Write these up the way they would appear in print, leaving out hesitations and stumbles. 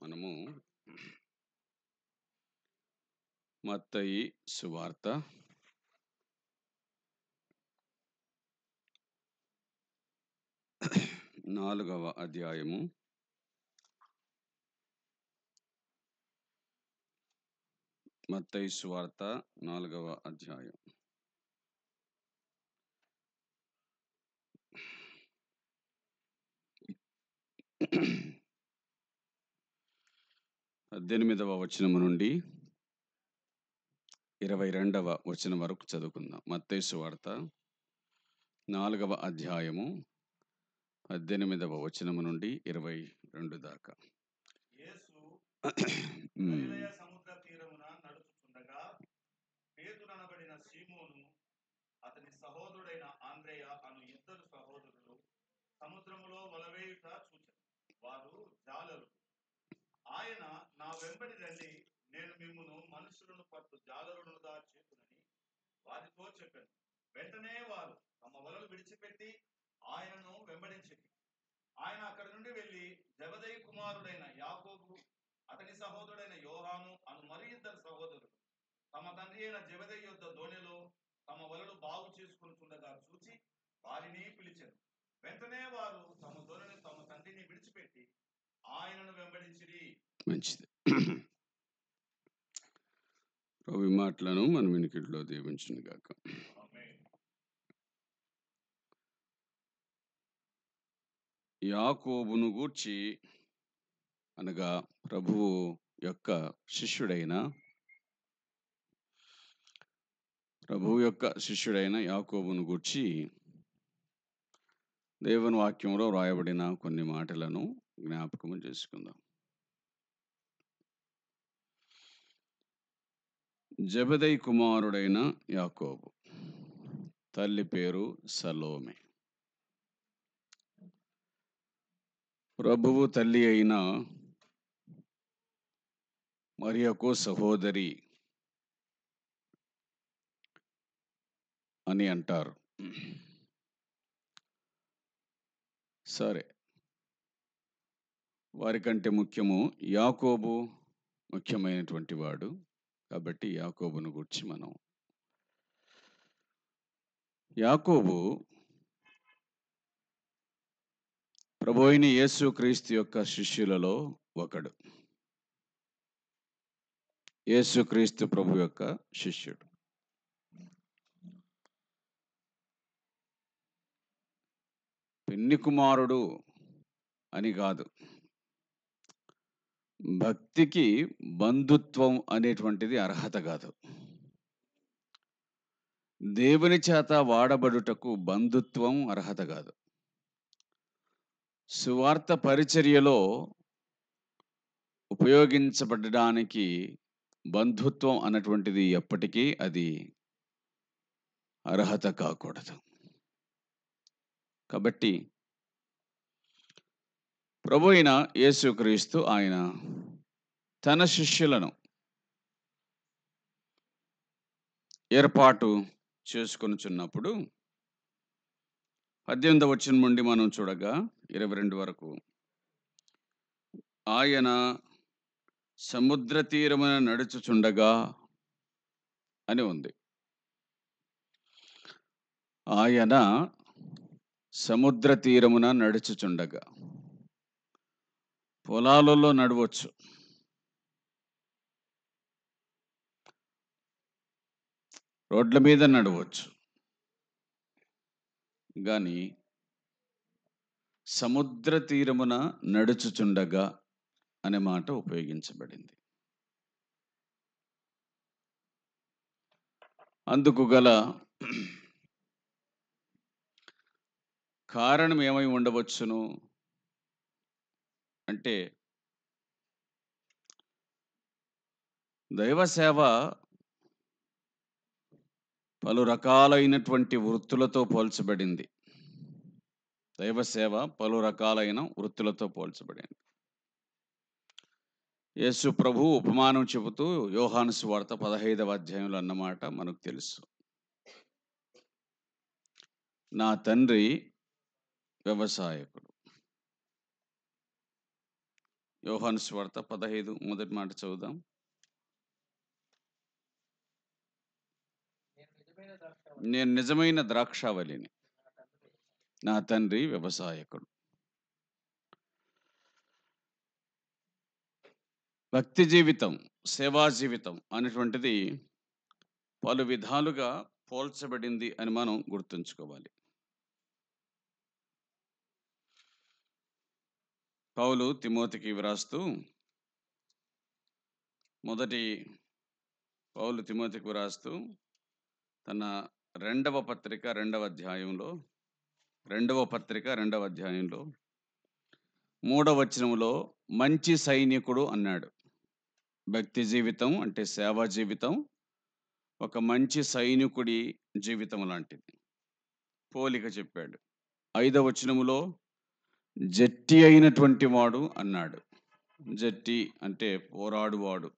మనము మత్తయి సువార్త 4వ అధ్యాయము మత్తయి సువార్త 4వ అధ్యాయం 18వ వచనము నుండి 22వ వచనం వరకు చదువుకుందాం. మత్తయి సువార్త 4వ అధ్యాయము 18వ వచనము నుండి 22 దాకా. యేసు గలిలయ సముద్ర తీరమున నడుచుచుండగా పేతురనబడిన సీమోను అతని సహోదరుడైన ఆంద్రేయ అను ఇద్దరు సహోదరులు సముద్రములో వలవేయుట చూచెను. వారు జాలరు. ఆయన, నా వెంబడి రండి, నేను మిమ్మును మనుషులను పట్టు జాలరులుగా చేతునని వారితో చెప్పాను. వెంటనే వారు తమ వలలు విడిచిపెట్టి ఆయనను వెంబడించింది. ఆయన అక్కడి నుండి వెళ్లి జెబెదయి కుమారుడైన యాకోబు, అతని సహోదరుడైన యోహాను అను మరి ఇద్దరు సహోదరులు తమ తండ్రి అయిన జెబెదయి యొద్ద దోణిలో తమ వలలు బాగు చేసుకునిచుండగా చూచి వారిని పిలిచారు. వెంటనే వారు తమ దోణిని తమ తండ్రిని విడిచిపెట్టి ఆయనను వెంబడించిరి. మంచిది. ప్రభు మాటలను మన వినికిడిలో దీవించును గాక. యాకోబును గూర్చి అనగా ప్రభువు యొక్క శిష్యుడైన యాకోబును గూర్చి దేవుని వాక్యంలో వ్రాయబడిన కొన్ని మాటలను జ్ఞాపకము చేసుకుందాం. జెబెదయి కుమారుడైన యాకోబు, తల్లి పేరు సలోమె. ప్రభువు తల్లి అయిన మరియకు సహోదరి అని అంటారు. సరే, వారికంటే ముఖ్యము యాకోబు ముఖ్యమైనటువంటి వాడు కాబట్టి యాకోబును గురించి యాకోబు ప్రభు అయిన యేసుక్రీస్తు యొక్క శిష్యులలో ఒకడు. యేసుక్రీస్తు ప్రభు యొక్క శిష్యుడు. పెన్ని కుమారుడు అని కాదు, భక్తికి బంధుత్వం అనేటువంటిది అర్హత కాదు. దేవుని చేత వాడబడుటకు బంధుత్వం అర్హత కాదు. సువార్త పరిచర్యలో ఉపయోగించబడడానికి బంధుత్వం అన్నటువంటిది ఎప్పటికీ అది అర్హత కాకూడదు. కాబట్టి ప్రభు అయిన యేసుక్రీస్తు ఆయన తన శిష్యులను ఏర్పాటు చేసుకొనుచున్నప్పుడు 18వ వచనం నుండి మనం చూడగా 22 వరకు, ఆయన సముద్ర తీరమున నడుచుచుండగా అని ఉంది. ఆయన సముద్ర తీరమున నడుచుచుండగా, పొలాలలో నడవచ్చు, రోడ్ల మీద నడవచ్చు, కానీ సముద్ర తీరమున నడుచుచుండగా అనే మాట ఉపయోగించబడింది. అందుకు గల కారణం ఏమై ఉండవచ్చును అంటే, దైవ సేవ పలు రకాలైనటువంటి వృత్తులతో పోల్చబడింది. దైవ సేవ పలు రకాలైన వృత్తులతో పోల్చబడింది. యేసు ప్రభు ఉపమానం చెబుతూ యోహాను సువార్త 15వ అధ్యాయంలో అన్నమాట మనకు తెలుసు. నా తండ్రి వ్యవసాయకుడు, యోహాను సువార్త 15 మొదటి మాట చదువుదాం. నేను నిజమైన ద్రాక్షావళిని, నా తండ్రి వ్యవసాయకుడు. భక్తి జీవితం, సేవా జీవితం అనేటువంటిది పలు విధాలుగా పోల్చబడింది అని మనం గుర్తుంచుకోవాలి. పౌలు తిమోతికి వ్రాస్తూ తన రెండవ పత్రిక రెండవ అధ్యాయంలో 3వ వచనంలో మంచి సైనికుడు అన్నాడు. భక్తి జీవితం అంటే సేవా జీవితం ఒక మంచి సైనికుడి జీవితం లాంటిది. పోలిక చెప్పాడు. 5వ వచనములో జట్టి అయినటువంటి వాడు అన్నాడు. జట్టి అంటే పోరాడువాడు,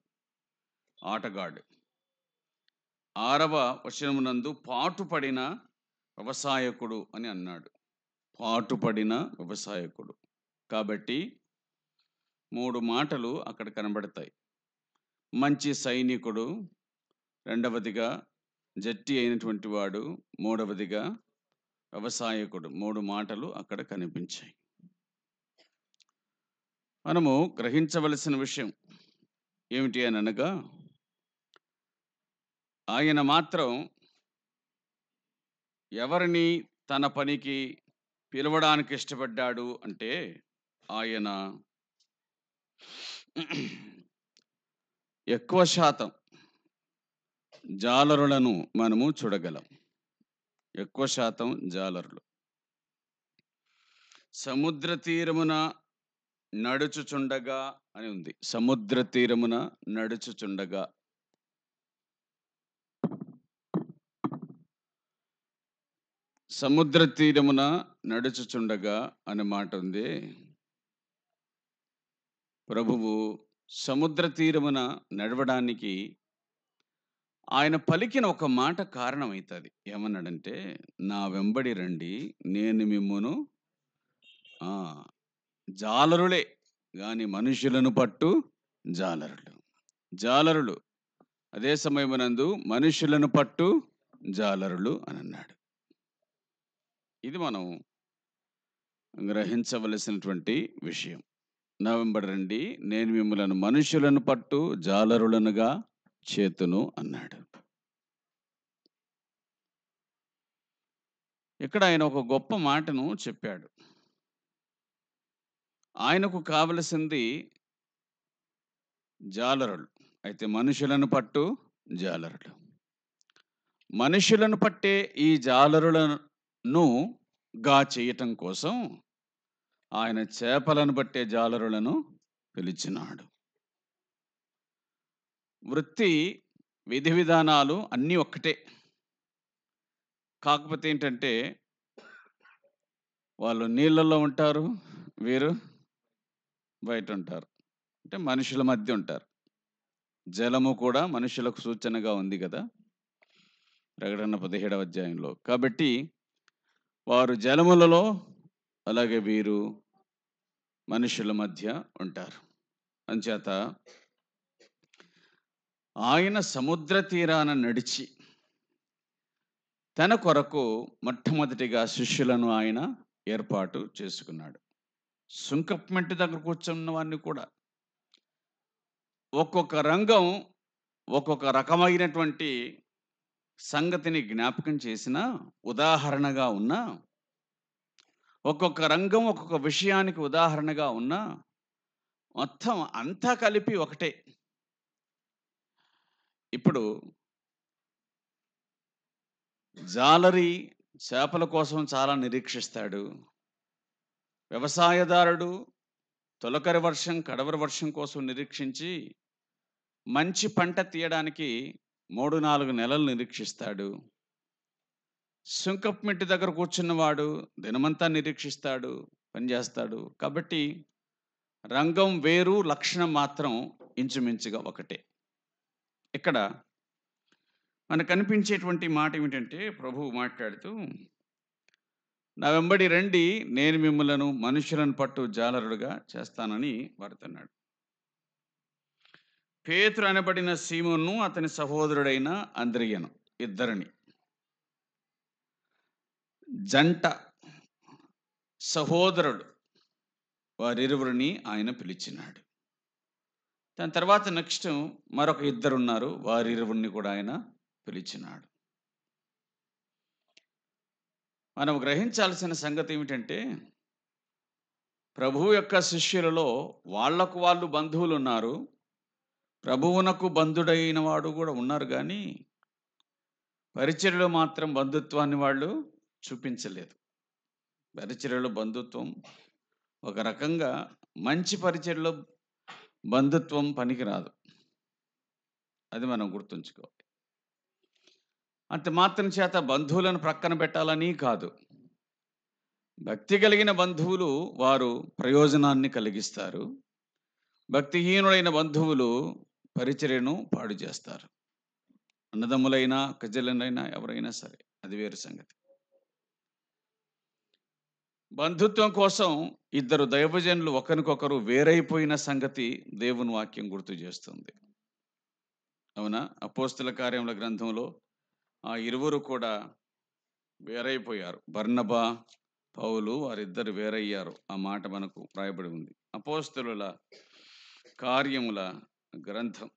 ఆటగాడు. 6వ వచనమునందు పాటుపడిన వ్యవసాయకుడు అని అన్నాడు. పాటుపడిన వ్యవసాయకుడు. కాబట్టి 3 మాటలు అక్కడ కనబడతాయి. మంచి సైనికుడు, రెండవదిగా జట్టి అయినటువంటి వాడు, మూడవదిగా వ్యవసాయకుడు. 3 మాటలు అక్కడ కనిపించాయి. మనము గ్రహించవలసిన విషయం ఏమిటి అని అనగా, ఆయన మాత్రం ఎవరిని తన పనికి పిలవడానికి ఇష్టపడ్డాడు అంటే, ఆయన ఎక్కువ శాతం జాలరులను మనము చూడగలం. ఎక్కువ శాతం జాలరులు సముద్ర తీరమున నడుచుచుండగా అని ఉంది. సముద్ర తీరమున నడుచుచుండగా. సముద్ర తీరమున నడుచుచుండగా అనే మాట ఉంది. ప్రభువు సముద్ర తీరమున నడవడానికి ఆయన పలికిన ఒక మాట కారణమవుతుంది. ఏమన్నాడంటే, నా వెంబడి రండి, నేను మిమ్మును జాలరులే గాని మనుషులను పట్టు జాలరులు అదే సమయమునందు మనుషులను పట్టు జాలరులు అని అన్నాడు. ఇది మనం గ్రహించవలసినటువంటి విషయం. నా వెంబడి రండి, నేను మిమ్మలను మనుషులను పట్టు జాలరులనుగా చేతును అన్నాడు. ఇక్కడ ఆయన ఒక గొప్ప మాటను చెప్పాడు. ఆయనకు కావలసింది జాలరులు, అయితే మనుషులను పట్టు జాలరులు. మనుషులను పట్టే ఈ జాలరులను గా చేయటం కోసం ఆయన చేపలను పట్టే జాలరులను పిలిచినాడు. వృత్తి విధి విధానాలు అన్నీ ఒక్కటే. కాకపోతే ఏంటంటే, వాళ్ళు నీళ్ళల్లో ఉంటారు, వీరు బయట ఉంటారు. అంటే మనుషుల మధ్య ఉంటారు. జలము కూడా మనుషులకు సూచనగా ఉంది కదా, ప్రకటన 17వ అధ్యాయంలో. కాబట్టి వారు జలములలో, అలాగే వీరు మనుషుల మధ్య ఉంటారు. అంచేత ఆయన సముద్ర తీరాన నడిచి తన కొరకు మొట్టమొదటిగా శిష్యులను ఆయన ఏర్పాటు చేసుకున్నాడు. సుంకప్మెంట్ దగ్గర కూర్చున్న వారిని కూడా ఒక్కొక్క రంగం ఒక్కొక్క రకమైనటువంటి సంగతిని జ్ఞాపకం చేసిన ఉదాహరణగా ఉన్న, ఒక్కొక్క రంగం ఒక్కొక్క విషయానికి ఉదాహరణగా ఉన్న, మొత్తం అంతా కలిపి ఒకటే. ఇప్పుడు జాలరి చేపల కోసం చాలా నిరీక్షిస్తాడు. వ్యవసాయదారుడు తొలకరి వర్షం, కడవరి వర్షం కోసం నిరీక్షించి మంచి పంట తీయడానికి 3-4 నెలలు నిరీక్షిస్తాడు. సుంకపు మెట్టి దగ్గర కూర్చున్నవాడు దినమంతా నిరీక్షిస్తాడు, పనిచేస్తాడు. కాబట్టి రంగం వేరు, లక్షణం మాత్రం ఇంచుమించుగా ఒకటే. ఇక్కడ మనకు కనిపించేటువంటి మాట ఏమిటంటే, ప్రభువు మాట్లాడుతూ, నా వెంబడి రండి, నేను మిమ్మలను మనుషులను పట్టు జాలరులుగా చేస్తానని వాడుతున్నాడు. పేతురు అనబడిన సీమోను అతని సహోదరుడైన అంద్రియను, ఇద్దరిని జంట సహోదరుడు వారిరువురిని ఆయన పిలిచినాడు. దాని తర్వాత నెక్స్ట్ మరొక ఇద్దరు ఉన్నారు, వారిరువురిని కూడా ఆయన పిలిచినాడు. మనం గ్రహించాల్సిన సంగతి ఏమిటంటే, ప్రభువు యొక్క శిష్యులలో వాళ్లకు వాళ్ళు బంధువులు ఉన్నారు, ప్రభువునకు బంధుడైన వాడు కూడా ఉన్నారు, కానీ పరిచర్యలో మాత్రం బంధుత్వాన్ని వాళ్ళు చూపించలేదు. పరిచర్యలో బంధుత్వం ఒక రకంగా, మంచి పరిచర్యలో బంధుత్వం పనికిరాదు, అది మనం గుర్తుంచుకోవాలి. అంత మాత్రం చేత బంధువులను ప్రక్కన పెట్టాలని కాదు. భక్తి కలిగిన బంధువులు వారు ప్రయోజనాన్ని కలిగిస్తారు, భక్తిహీనులైన బంధువులు పరిచర్యను పాడు చేస్తారు. అన్నదమ్ములైనా కజలైనా ఎవరైనా సరే, అది వేరు సంగతి. బంధుత్వం కోసం ఇద్దరు దైవజనులు ఒకరికొకరు వేరైపోయిన సంగతి దేవుని వాక్యం గుర్తు చేస్తుంది. అవునా? అపోస్తల కార్యముల గ్రంథంలో ఆ ఇరువురు కూడా వేరైపోయారు. బర్నబా, పౌలు వారిద్దరు వేరయ్యారు. ఆ మాట మనకు రాయబడి ఉంది అపోస్తలుల కార్యముల గ్రంథం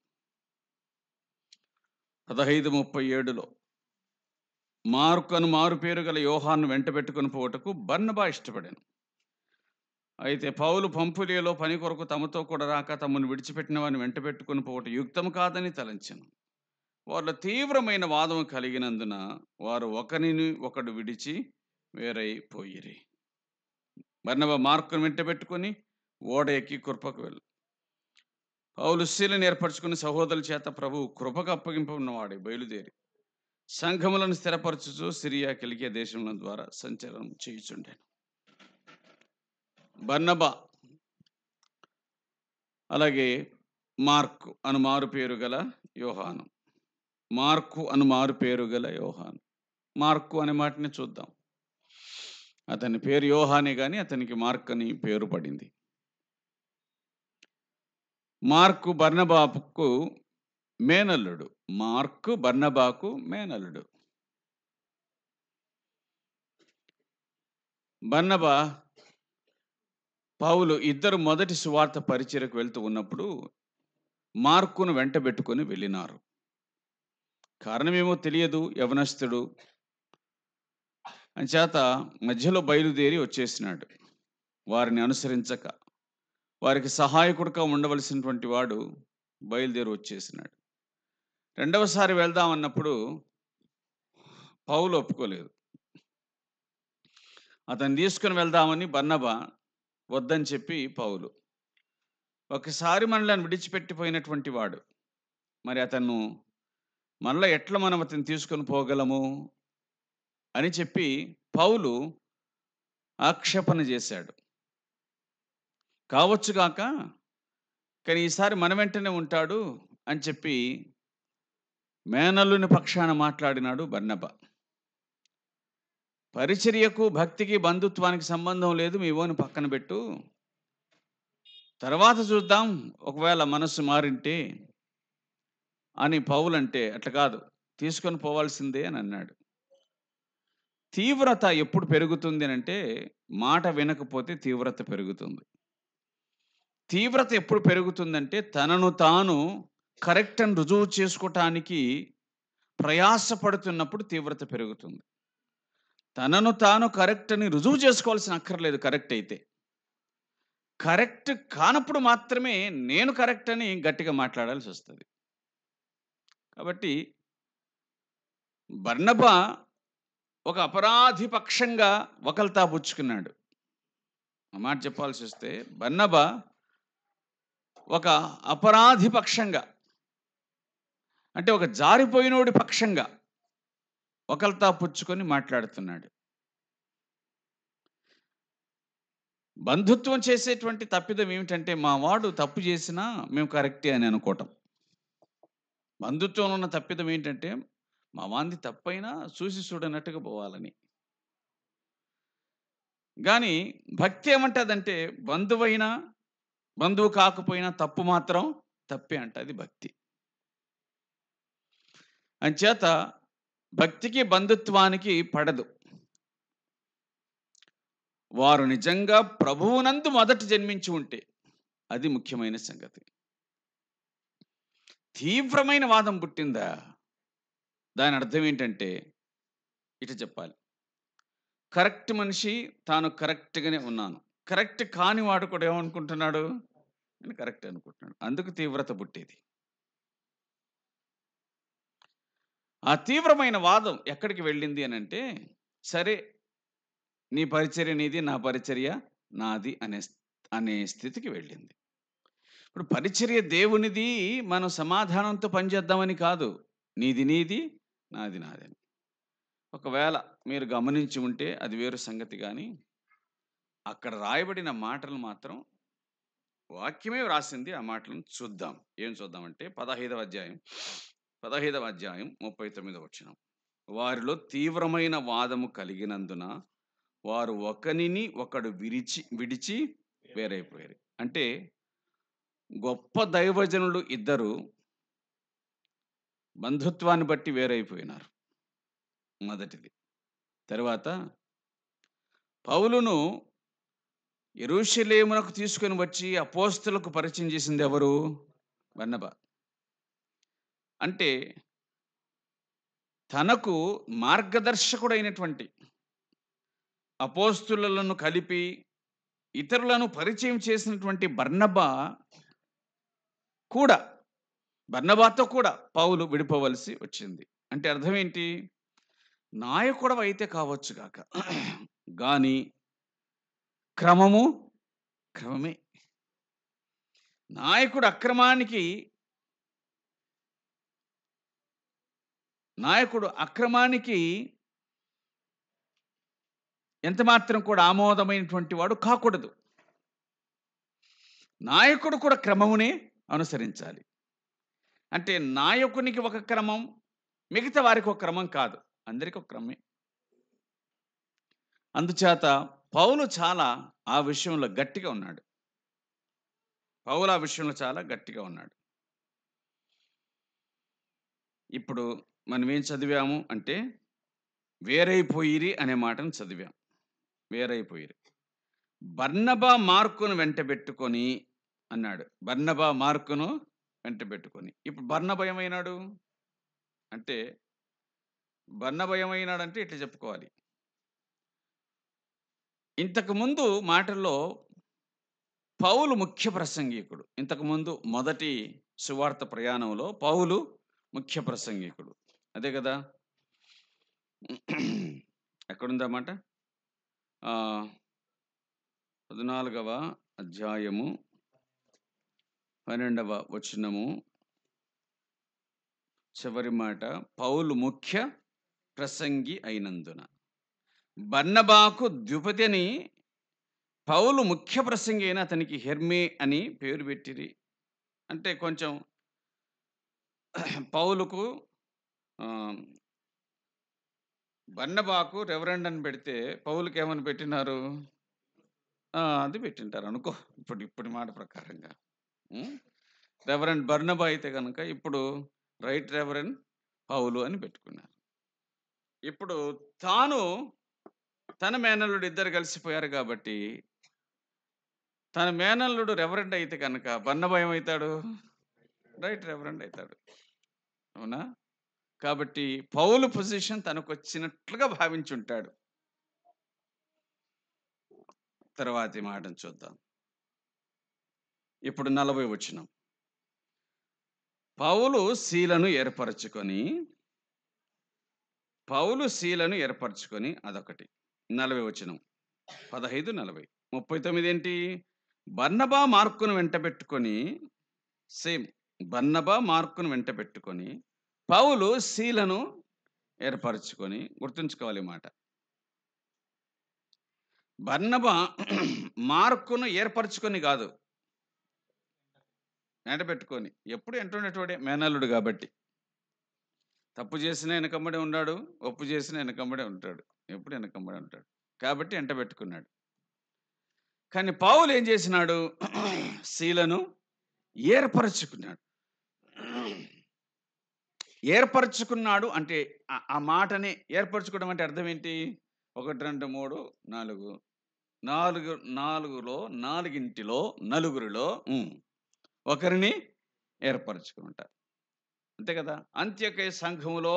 15:37లో. మార్కు అను మారు పేరు గల యోహాను వెంట పెట్టుకుని పోవటకు బర్నబా ఇష్టపడాను. అయితే పౌలు పంఫులియలో పని కొరకు తమతో కూడా రాక తమను విడిచిపెట్టిన వారిని వెంట పెట్టుకుని పోవటం యుక్తం కాదని తలంచెను. వాళ్ళ తీవ్రమైన వాదం కలిగినందున వారు ఒకరిని ఒకడు విడిచి వేరైపోయిరి. బర్నబా మార్కును వెంట పెట్టుకుని ఓడ ఎక్కి కృపకు వెళ్ళు. పౌలు శీలను ఏర్పరచుకుని సహోదరుల చేత ప్రభు కృపకు అప్పగింపన్నవాడే బయలుదేరి సంఘములను స్థిరపరచుచు సిరియా కిలికియా దేశముల ద్వారా సంచలనం చేయుచుండెను. బర్నబా అలాగే మార్కు అను మారు పేరు గల యోహాను. మార్కు అను మారు పేరు గల యోహాను. మార్కు అనే మాటని చూద్దాం. అతని పేరు యోహానే కానీ అతనికి మార్క్ అని పేరు పడింది. మార్కు బర్నబాకు మేనల్లుడు. మార్కు బర్నబాకు మేనల్లుడు. బర్నబా పౌలు ఇద్దరు మొదటి సువార్త పరిచర్యకు వెళ్తూ ఉన్నప్పుడు మార్కును వెంట పెట్టుకొని వెళ్ళినారు. కారణమేమో తెలియదు, యవనస్తుడు అంచేత మధ్యలో బయలుదేరి వచ్చేసినాడు. వారిని అనుసరించక, వారికి సహాయకుడిగా ఉండవలసినటువంటి వాడు బయలుదేరి వచ్చేసినాడు. రెండవసారి వెళ్దామన్నప్పుడు పౌలు ఒప్పుకోలేదు. అతను తీసుకుని వెళ్దామని బర్నబా వద్దని చెప్పి పౌలు, ఒకసారి మనల్ని విడిచిపెట్టిపోయినటువంటి వాడు, మరి అతను మనలో ఎట్లా మనం అతను తీసుకొని పోగలము అని చెప్పి పౌలు ఆక్షేపణ చేశాడు. కావచ్చుగాక, కానీ ఈసారి మన వెంటనే ఉంటాడు అని చెప్పి మేనల్లుని పక్షాన మాట్లాడినాడు బర్నబా. పరిచర్యకు భక్తికి బంధుత్వానికి సంబంధం లేదు, మీ ఓని పక్కన పెట్టు, తర్వాత చూద్దాం ఒకవేళ మనసు మారింటే అని పౌలు అంటే, అట్లా కాదు తీసుకొని పోవాల్సిందే అని అన్నాడు. తీవ్రత ఎప్పుడు పెరుగుతుంది అంటే మాట వినకపోతే తీవ్రత పెరుగుతుంది. తీవ్రత ఎప్పుడు పెరుగుతుందంటే తనను తాను కరెక్ట్ అని రుజువు చేసుకోవటానికి ప్రయాసపడుతున్నప్పుడు తీవ్రత పెరుగుతుంది. తనను తాను కరెక్ట్ అని రుజువు చేసుకోవాల్సిన అక్కర్లేదు. కరెక్ట్ అయితే, కరెక్ట్ కానప్పుడు మాత్రమే నేను కరెక్ట్ అని గట్టిగా మాట్లాడాల్సి వస్తుంది. కాబట్టి బర్నబా ఒక అపరాధి పక్షంగా వకల్తా పుచ్చుకున్నాడు. ఆ మాట చెప్పాల్సి వస్తే బర్నబా ఒక అపరాధి పక్షంగా, అంటే ఒక జారిపోయినోడి పక్షంగా ఒకల్తా పుచ్చుకొని మాట్లాడుతున్నాడు. బంధుత్వం చేసేటువంటి తప్పిదం ఏమిటంటే మా వాడు తప్పు చేసినా మేము కరెక్టే అని అనుకోవటం. బంధుత్వంలో ఉన్న తప్పిదం ఏంటంటే మా వాంది తప్పైనా చూసి చూడనట్టుగా పోవాలని. కానీ భక్తి ఏమంటుందంటే బంధువైనా బంధువు కాకపోయినా తప్పు మాత్రం తప్పే అంట. అది భక్తి. అంచేత భక్తికి బంధుత్వానికి పడదు. వారు నిజంగా ప్రభువునందు మొదట జన్మించి ఉంటే అది ముఖ్యమైన సంగతి. తీవ్రమైన వాదం పుట్టిందా, దాని అర్థం ఏంటంటే ఇటు చెప్పాలి. కరెక్ట్ మనిషి తాను కరెక్ట్గానే ఉన్నాను, కరెక్ట్ కాని వాడు కూడా ఏమనుకుంటున్నాడు, నేను కరెక్ట్ అనుకుంటున్నాడు. అందుకు తీవ్రత పుట్టేది. ఆ తీవ్రమైన వాదం ఎక్కడికి వెళ్ళింది అని అంటే, సరే నీ పరిచర్య నీది, నా పరిచర్య నాది అనే స్థితికి వెళ్ళింది. ఇప్పుడు పరిచర్య దేవునిది, మనం సమాధానంతో పనిచేద్దామని కాదు. నీది నీది, నాది నాదని. ఒకవేళ మీరు గమనించి ఉంటే అది వేరు సంగతి. కానీ అక్కడ రాయబడిన మాటలు మాత్రం వాక్యమే వ్రాసింది. ఆ మాటలను చూద్దాం. ఏం చూద్దామంటే 15వ అధ్యాయం 39వ వచనం. వారిలో తీవ్రమైన వాదము కలిగినందున వారు ఒకనిని ఒకడు విడిచి వేరైపోయారు. అంటే గొప్ప దైవజనులు ఇద్దరు బంధుత్వాన్ని బట్టి వేరైపోయినారు. మొదటిది. తర్వాత పౌలును యెరూషలేమునకు తీసుకొని వచ్చి అపోస్తలకు పరిచయం చేసింది ఎవరు? బర్నబా. అంటే తనకు మార్గదర్శకుడైనటువంటి అపోస్తులను కలిపి ఇతరులను పరిచయం చేసినటువంటి బర్నబాతో కూడా పౌలు విడిపోవలసి వచ్చింది. అంటే అర్థం ఏంటి? నాయకుడు అయితే కావచ్చు కాక, కానీ క్రమమే. నాయకుడు అక్రమానికి ఎంత మాత్రం కూడా ఆమోదమైనటువంటి వాడు కాకూడదు. నాయకుడు కూడా క్రమమునే అనుసరించాలి. అంటే నాయకునికి ఒక క్రమం, మిగతా వారికి ఒక క్రమం కాదు, అందరికీ ఒక క్రమే. అందుచేత పౌలు చాలా ఆ విషయంలో గట్టిగా ఉన్నాడు. ఇప్పుడు మనం ఏం చదివాము అంటే, వేరైపోయిరి అనే మాటను చదివాం. వేరైపోయిరి. బర్నబా మార్కును వెంటబెట్టుకొని అన్నాడు. బర్నబా మార్కును వెంటబెట్టుకొని. ఇప్పుడు బర్నబా ఏమైనాడు అంటే, ఇట్లా చెప్పుకోవాలి. ఇంతకుముందు మాటల్లో పౌలు ముఖ్య ప్రసంగికుడు. ఇంతకుముందు మొదటి సువార్త ప్రయాణంలో పౌలు ముఖ్య ప్రసంగికుడు. అదే కదా. ఎక్కడుందన్నమాట? 14వ అధ్యాయము 12వ వచనము చివరి మాట, పౌలు ముఖ్య ప్రసంగి అయినందున. బర్నబాకు ద్విపది అని, పౌలు ముఖ్య ప్రసంగి అయిన అతనికి హెర్మే అని పేరు పెట్టిరి. అంటే కొంచెం పౌలుకు బర్నబాకు రెవరెండ్ అని పెడితే పౌలుకి ఏమని పెట్టినారు? అది పెట్టింటారు అనుకో. ఇప్పుడు మాట ప్రకారంగా రెవరెండ్ బర్నబా అయితే కనుక ఇప్పుడు రైట్ రెవరెండ్ పౌలు అని పెట్టుకున్నారు. ఇప్పుడు తన మేనల్లుడు ఇద్దరు కలిసిపోయారు కాబట్టి, తన మేనల్లుడు రెవరెండ్ అయితే కనుక బర్నబా ఏమవుతాడు? రైట్ రెవరెండ్ అవుతాడు. అవునా? కాబట్టి పౌలు పొజిషన్ తనకు వచ్చినట్లుగా భావించుంటాడు. తర్వాతి మాటను చూద్దాం. ఇప్పుడు 40వ వచనం. పౌలు శీలను ఏర్పరచుకొని అదొకటి. 40వ వచనం 15, 40. 39 ఏంటి? బర్నబా మార్కును వెంటబెట్టుకొని పౌలు శీలను ఏర్పరచుకొని. గుర్తుంచుకోవాలి మాట. బర్నబా మార్కును ఏర్పరచుకొని కాదు, వెంటబెట్టుకొని. ఎప్పుడు ఎంటున్నటువంటి మేనల్లుడు కాబట్టి, తప్పు చేసిన వెనకమ్మడే ఉన్నాడు, ఒప్పు చేసిన వెనకమ్మడే ఉంటాడు, ఎప్పుడు వెనకమ్మడే ఉంటాడు. కాబట్టి ఎంటబెట్టుకున్నాడు. కానీ పౌలు ఏం చేసినాడు? శీలను ఏర్పరచుకున్నాడు. ఏర్పరచుకున్నాడు అంటే ఆ మాటని ఏర్పరచుకోవడం అంటే అర్థం ఏంటి? 1, 2, 3, 4 నాలుగులో నాలుగింటిలో నలుగురిలో ఒకరిని ఏర్పరచుకుంటారు. అంతే కదా! అంత్యొకయ సంఘములో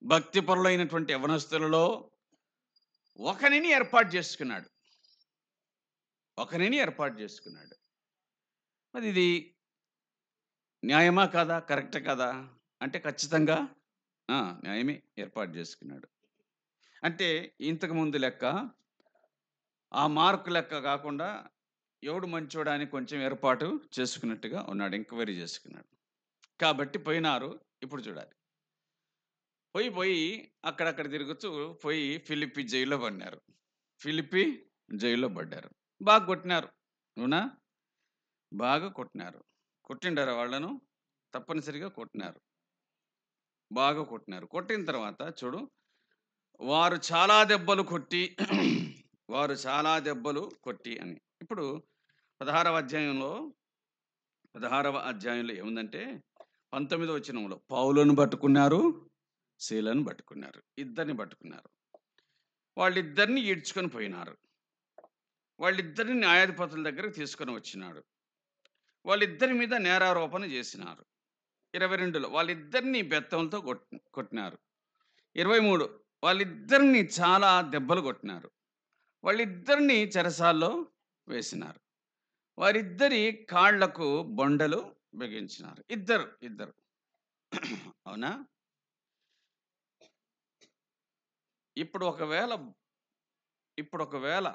భక్తిపరులైనటువంటి యవనస్తులలో ఒకరిని ఏర్పాటు చేసుకున్నాడు. ఒకరిని ఏర్పాటు చేసుకున్నాడు. మరి ఇది న్యాయమా కాదా? కరెక్టే కదా? అంటే ఖచ్చితంగా న్యాయమే. ఏర్పాటు చేసుకున్నాడు. అంటే ఇంతకు ముందు లెక్క, ఆ మార్కు లెక్క కాకుండా ఎవడు మంచోడా అని కొంచెం ఏర్పాటు చేసుకున్నట్టుగా ఉన్నాడు. ఎంక్వైరీ చేసుకున్నాడు. కాబట్టి పోయినారు. ఇప్పుడు చూడాలి. పోయి అక్కడక్కడ తిరుగుతూ పోయి ఫిలిప్పి జైల్లో పడినారు. ఫిలిప్పి జైల్లో పడ్డారు. బాగా కొట్టినారు. అవునా? బాగా కొట్టినారు. కొట్టిండారా వాళ్ళను? తప్పనిసరిగా కొట్టినారు. బాగా కొట్టినారు. కొట్టిన తర్వాత చూడు, వారు చాలా దెబ్బలు కొట్టి వారు చాలా దెబ్బలు కొట్టి అని. ఇప్పుడు 16వ అధ్యాయంలో ఏముందంటే 19వ వచనంలో పౌలును పట్టుకున్నారు, సీలను పట్టుకున్నారు. ఇద్దరిని పట్టుకున్నారు. వాళ్ళిద్దరిని ఈడ్చుకొని పోయినారు. వాళ్ళిద్దరిని న్యాయాధిపతుల దగ్గరకు తీసుకొని వచ్చినాడు. వాళ్ళిద్దరి మీద నేరారోపణ చేసినారు. 22లో వాళ్ళిద్దరిని బెత్తంతో కొట్టినారు. 23 వాళ్ళిద్దరిని చాలా దెబ్బలు కొట్టినారు. వాళ్ళిద్దరిని చెరసాల్లో వేసినారు. వారిద్దరి కాళ్లకు బొండలు బిగించినారు. ఇద్దరు అవునా? ఇప్పుడు ఒకవేళ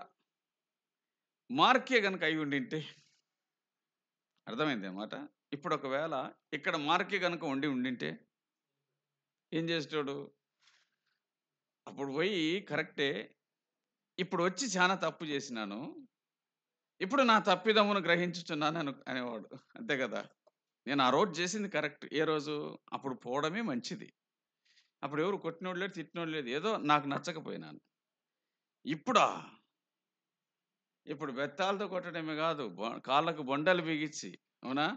మార్కే గనక అయి ఉండింటే, అర్థమైంది అన్నమాట. ఇప్పుడు ఒకవేళ ఇక్కడ మార్కే గనక ఉండింటే ఏం చేసేటోడు? అప్పుడు పోయి కరెక్టే, ఇప్పుడు వచ్చి చాలా తప్పు చేసినాను, ఇప్పుడు నా తప్పిదమును గ్రహించుచున్నాను అనేవాడు. అంతే కదా! నేను ఆ రోజు చేసింది కరెక్ట్. ఏ రోజు? అప్పుడు పోవడమే మంచిది. అప్పుడు ఎవరు కొట్టినోడు లేడు, తిట్టినోడు లేదు. ఏదో నాకు నచ్చకపోయినాను. ఇప్పుడు బెత్తాలతో కొట్టడమే కాదు, కాళ్ళకు బొండలు బిగించి, అవునా?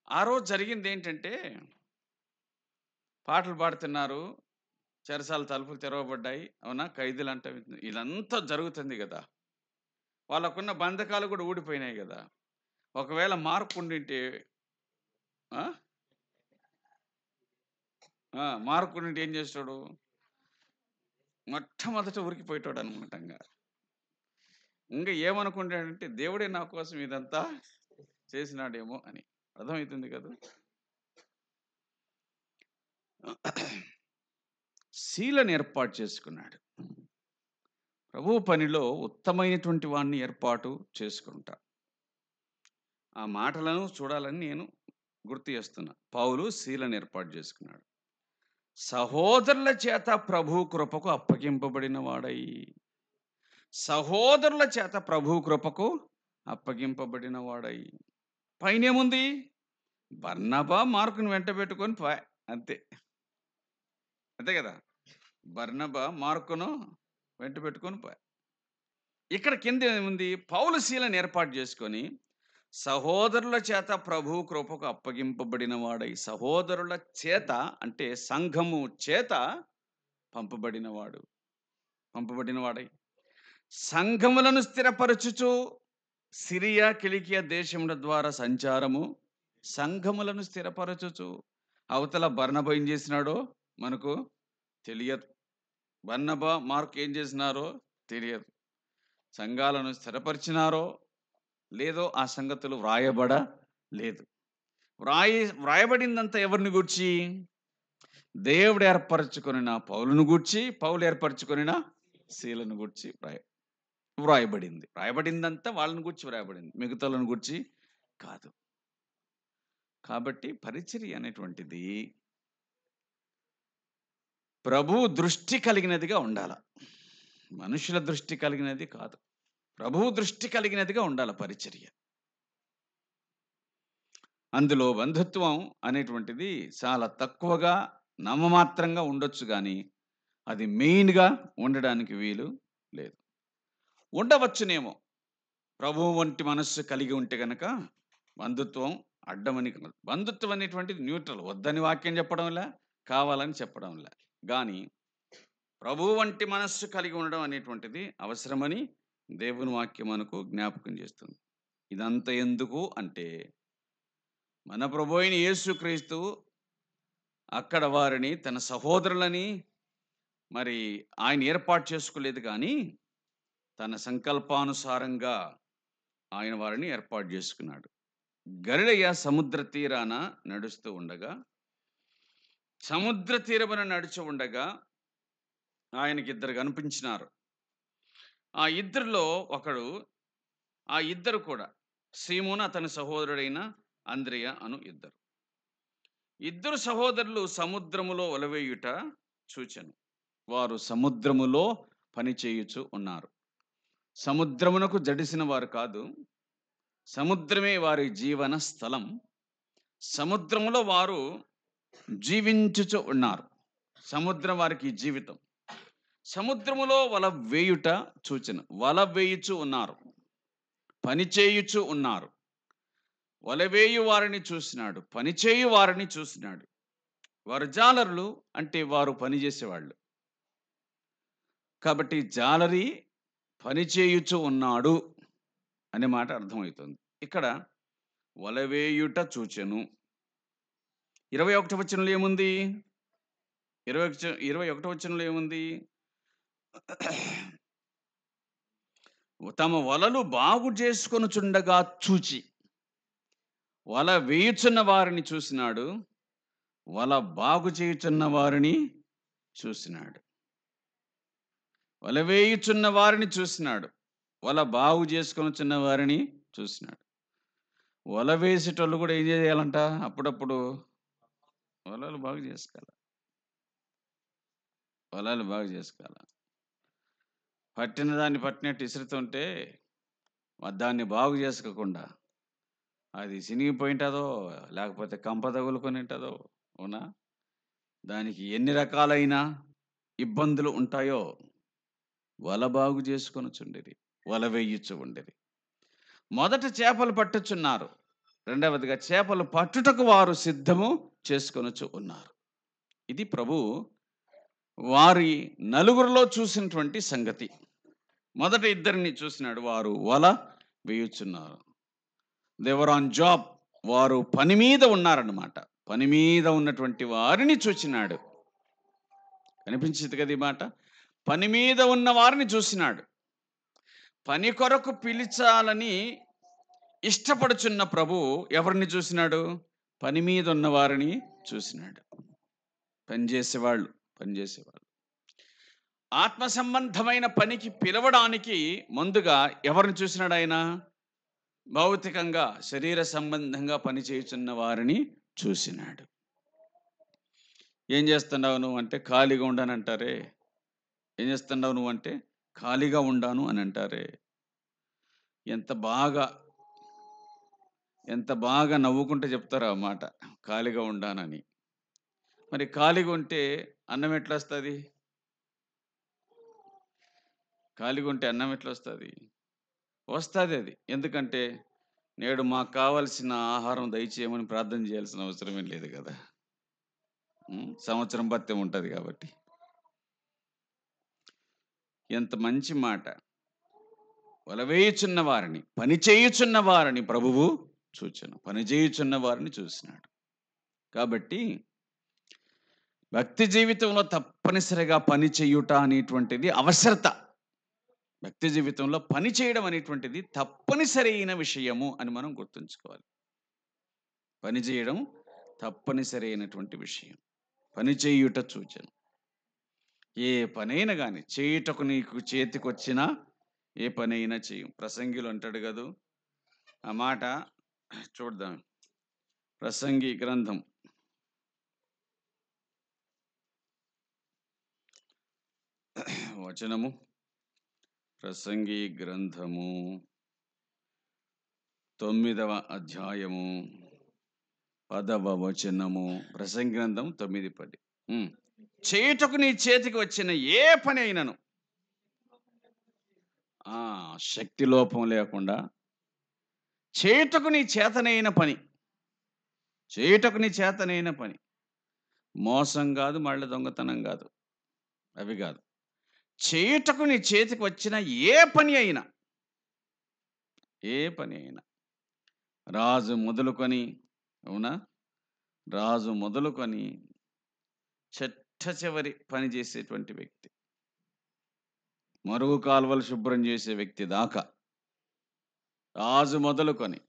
ఆ రోజు జరిగింది ఏంటంటే, పాటలు పాడుతున్నారు, చెరసాల తలుపులు తెరవబడ్డాయి, అవునా? ఖైదీలు అంటే ఇదంతా జరుగుతుంది కదా! వాళ్ళకున్న బంధకాలు కూడా ఊడిపోయినాయి కదా! ఒకవేళ మార్కు ఉండింటే మార్కు ఉండింటే ఏం చేస్తాడు? మొట్టమొదట ఉరికిపోయేటోడు అనమాట. ఇంకా ఏమనుకుంటాడంటే, దేవుడే నా కోసం ఇదంతా చేసినాడేమో అని. అర్థమవుతుంది కదా? శీలను ఏర్పాటు చేసుకున్నాడు. ప్రభు పనిలో ఉత్తమైనటువంటి వాడిని ఏర్పాటు చేసుకుంటా. ఆ మాటలను చూడాలని నేను గుర్తు చేస్తున్నా. పౌలు శీలను ఏర్పాటు చేసుకున్నాడు. సహోదరుల చేత ప్రభు కృపకు అప్పగింపబడిన వాడై. సహోదరుల చేత ప్రభు కృపకు అప్పగింపబడిన వాడై. పైనేముంది? బర్నబా మార్కును వెంట పెట్టుకొని అంతే కదా! బర్నబా మార్కును వెంట పెట్టుకొని ఇక్కడ కింద ఏముంది? పౌలు శీలను ఏర్పాటు చేసుకొని సహోదరుల చేత ప్రభు కృపకు అప్పగింపబడిన వాడై. సహోదరుల చేత అంటే సంఘము చేత పంపబడిన వాడై సంఘములను స్థిరపరచుచు సిరియా కిలికియా దేశముల ద్వారా సంచారము, సంఘములను స్థిరపరచుచు. అవతల బర్నబా ఏం చేసినాడో మనకు తెలియదు. బర్నబా మార్కు ఏం చేసినారో తెలియదు. సంఘాలను స్థిరపరిచినారో లేదో ఆ సంగతులు వ్రాయబడలేదు. వ్రాయబడిందంతా ఎవరిని గూర్చి? దేవుడు ఏర్పరచుకొనిన పౌలును గూర్చి, పౌలు ఏర్పరచుకొనిన శీలను గూర్చి వ్రాయబడింది. వ్రాయబడిందంతా వాళ్ళని గూర్చి వ్రాయబడింది, మిగతాలను గూర్చి కాదు. కాబట్టి పరిచర్య అనేటువంటిది ప్రభు దృష్టి కలిగినదిగా ఉండాల. మనుషుల దృష్టి కలిగినది కాదు, ప్రభువు దృష్టి కలిగినదిగా ఉండాలి పరిచర్య. అందులో బంధుత్వం అనేటువంటిది చాలా తక్కువగా నామమాత్రంగా ఉండొచ్చు, కానీ అది మెయిన్గా ఉండడానికి వీలు లేదు. ఉండవచ్చునేమో, ప్రభువు వంటి మనస్సు కలిగి ఉంటే గనక బంధుత్వం అడ్డమని కాదు. బంధుత్వం అనేటువంటిది న్యూట్రల్. వద్దని వాక్యం చెప్పడంలా, కావాలని చెప్పడంలా. కానీ ప్రభువు వంటి మనస్సు కలిగి ఉండడం అనేటువంటిది అవసరమని దేవుని వాక్యం మనకు జ్ఞాపకం చేస్తుంది. ఇదంతా ఎందుకు అంటే, మన ప్రభు అయిన యేసుక్రీస్తు అక్కడ వారిని తన సహోదరులని మరి ఆయన ఏర్పాటు చేసుకోలేదు, కానీ తన సంకల్పానుసారంగా ఆయన వారిని ఏర్పాటు చేసుకున్నాడు. గలిలయ సముద్ర తీరాన నడుస్తూ ఉండగా, సముద్ర తీరమున నడిచి ఉండగా ఆయనకి ఇద్దరు కనిపించినారు. ఆ ఇద్దరు కూడా సీమోను అతని సహోదరుడైన అంద్రియ అను ఇద్దరు సహోదరులు సముద్రములో వలవేయుట చూచెను. వారు సముద్రములో పని చేయుచు ఉన్నారు. సముద్రమునకు జడిసిన వారు కాదు, సముద్రమే వారి జీవన స్థలం. సముద్రములో వారు జీవించుచు ఉన్నారు. సముద్రం వారికి జీవితం. సముద్రములో వల వేయుట చూచెను. వల వేయుచు ఉన్నారు, పని చేయుచు ఉన్నారు. వలవేయు వారిని చూసినాడు, పనిచేయు వారిని చూసినాడు. వారు జాలరులు, అంటే వారు పనిచేసేవాళ్ళు. కాబట్టి జాలరి పనిచేయుచు ఉన్నాడు అనే మాట అర్థమవుతుంది. ఇక్కడ వలవేయుట చూచెను. 21వ వచనంలో ఏముంది? 21వ వచనంలో ఏముంది? తమ వలలు బాగు చేసుకొనుచుండగా చూచి. వల వేయుచున్న వారిని చూసినాడు, వల బాగు చేయుచున్న వారిని చూసినాడు. వల వేయుచున్న వారిని చూసినాడు, వల బాగు చేసుకొనుచున్న వారిని చూసినాడు. వల వేసేటోళ్ళు కూడా ఏం చేయాలంట? అప్పుడప్పుడు వలలు బాగు చేసుకోవాలి. వలలు బాగు చేసుకోవాలి. పట్టిన దాన్ని పట్టినట్టు ఇసురుతుంటే దాన్ని బాగు చేసుకోకుండా అది చినిగిపోయింటుందో, లేకపోతే కంప తగులుకొని ఉంటుందో, అవునా? దానికి ఎన్ని రకాలైన ఇబ్బందులు ఉంటాయో వల బాగు చేసుకొని చుండిరి, వల వేయచ్చు ఉండేది. మొదట చేపలు పట్టుచున్నారు, రెండవదిగా చేపలు పట్టుటకు వారు సిద్ధము చేసుకొనొచ్చు ఉన్నారు. ఇది ప్రభు వారి నలుగురిలో చూసినటువంటి సంగతి. మొదట ఇద్దరిని చూసినాడు, వారు వల వేయుచున్నారు. దేవర్ ఆన్ జాబ్, వారు పని మీద ఉన్నారన్నమాట. పని మీద ఉన్నటువంటి వారిని చూసినాడు. కనిపించింది కదా ఈ మాట? పని మీద ఉన్న వారిని చూసినాడు. పని కొరకు పిలిచాలని ఇష్టపడుచున్న ప్రభు ఎవరిని చూసినాడు? పని మీద ఉన్న వారిని చూసినాడు. పనిచేసేవాళ్ళు. ఆత్మ సంబంధమైన పనికి పిలవడానికి ముందుగా ఎవరిని చూసినాడు ఆయన? భౌతికంగా శరీర సంబంధంగా పనిచేయుచున్న వారిని చూసినాడు. ఏం చేస్తున్నావు నువ్వు అంటే ఖాళీగా ఉండను అంటారే. ఏం చేస్తున్నావు నువ్వు అంటే ఖాళీగా ఉండాను అని అంటారే. ఎంత బాగా నవ్వుకుంటే చెప్తారు ఆ మాట, ఖాళీగా ఉండానని. మరి ఖాళీగా ఉంటే అన్నం ఎట్లా వస్తుంది? ఖాళీగా ఉంటే అన్నం ఎట్లా వస్తుంది? వస్తుంది అది. ఎందుకంటే నేడు మాకు కావలసిన ఆహారం దయచేయమని ప్రార్థన చేయాల్సిన అవసరమే లేదు కదా. సంవత్సరం భత్యం ఉంటుంది కాబట్టి. ఎంత మంచి మాట! వలవేయుచున్న వారిని, పని చేయుచున్న వారిని ప్రభువు చూచెను. పని చేయుచున్న వారిని చూసినాడు. కాబట్టి భక్తి జీవితంలో తప్పనిసరిగా పని చేయుట అనేటువంటిది అవసరత. భక్తి జీవితంలో పని చేయడం అనేటువంటిది తప్పనిసరి అయిన విషయము అని మనం గుర్తుంచుకోవాలి. పని చేయడం తప్పనిసరి అయినటువంటి విషయం. పని చేయుట చూచెను. ఏ పనైనా కానీ చేయుటకు నీకు చేతికొచ్చినా ఏ పనైనా చేయం. ప్రసంగిలు అంటాడు కదా ఆ మాట. చూద్దాం. ప్రసంగి గ్రంథం 9వ ప్రసంగి గ్రంథము 9వ అధ్యాయము 10వ వచనము. ప్రసంగి గ్రంథం 9:10. చేయుటకు నీ చేతికి వచ్చిన ఏ పని అయినను శక్తి లోపం లేకుండా చేయుటకు నీ చేతనైన పని, చేయుటకు నీ చేతనైన పని. మోసం కాదు, మళ్ళీ దొంగతనం కాదు, అవి కాదు. చేయుటకు నీ చేతికి వచ్చిన ఏ పని అయినా, ఏ పని అయినా, రాజు మొదలుకొని, అవునా, రాజు మొదలుకొని చెట్ట చివరి పని చేసేటువంటి వ్యక్తి, మరుగు కాలువలు శుభ్రం చేసే వ్యక్తి దాకా, రాజు మొదలుకొని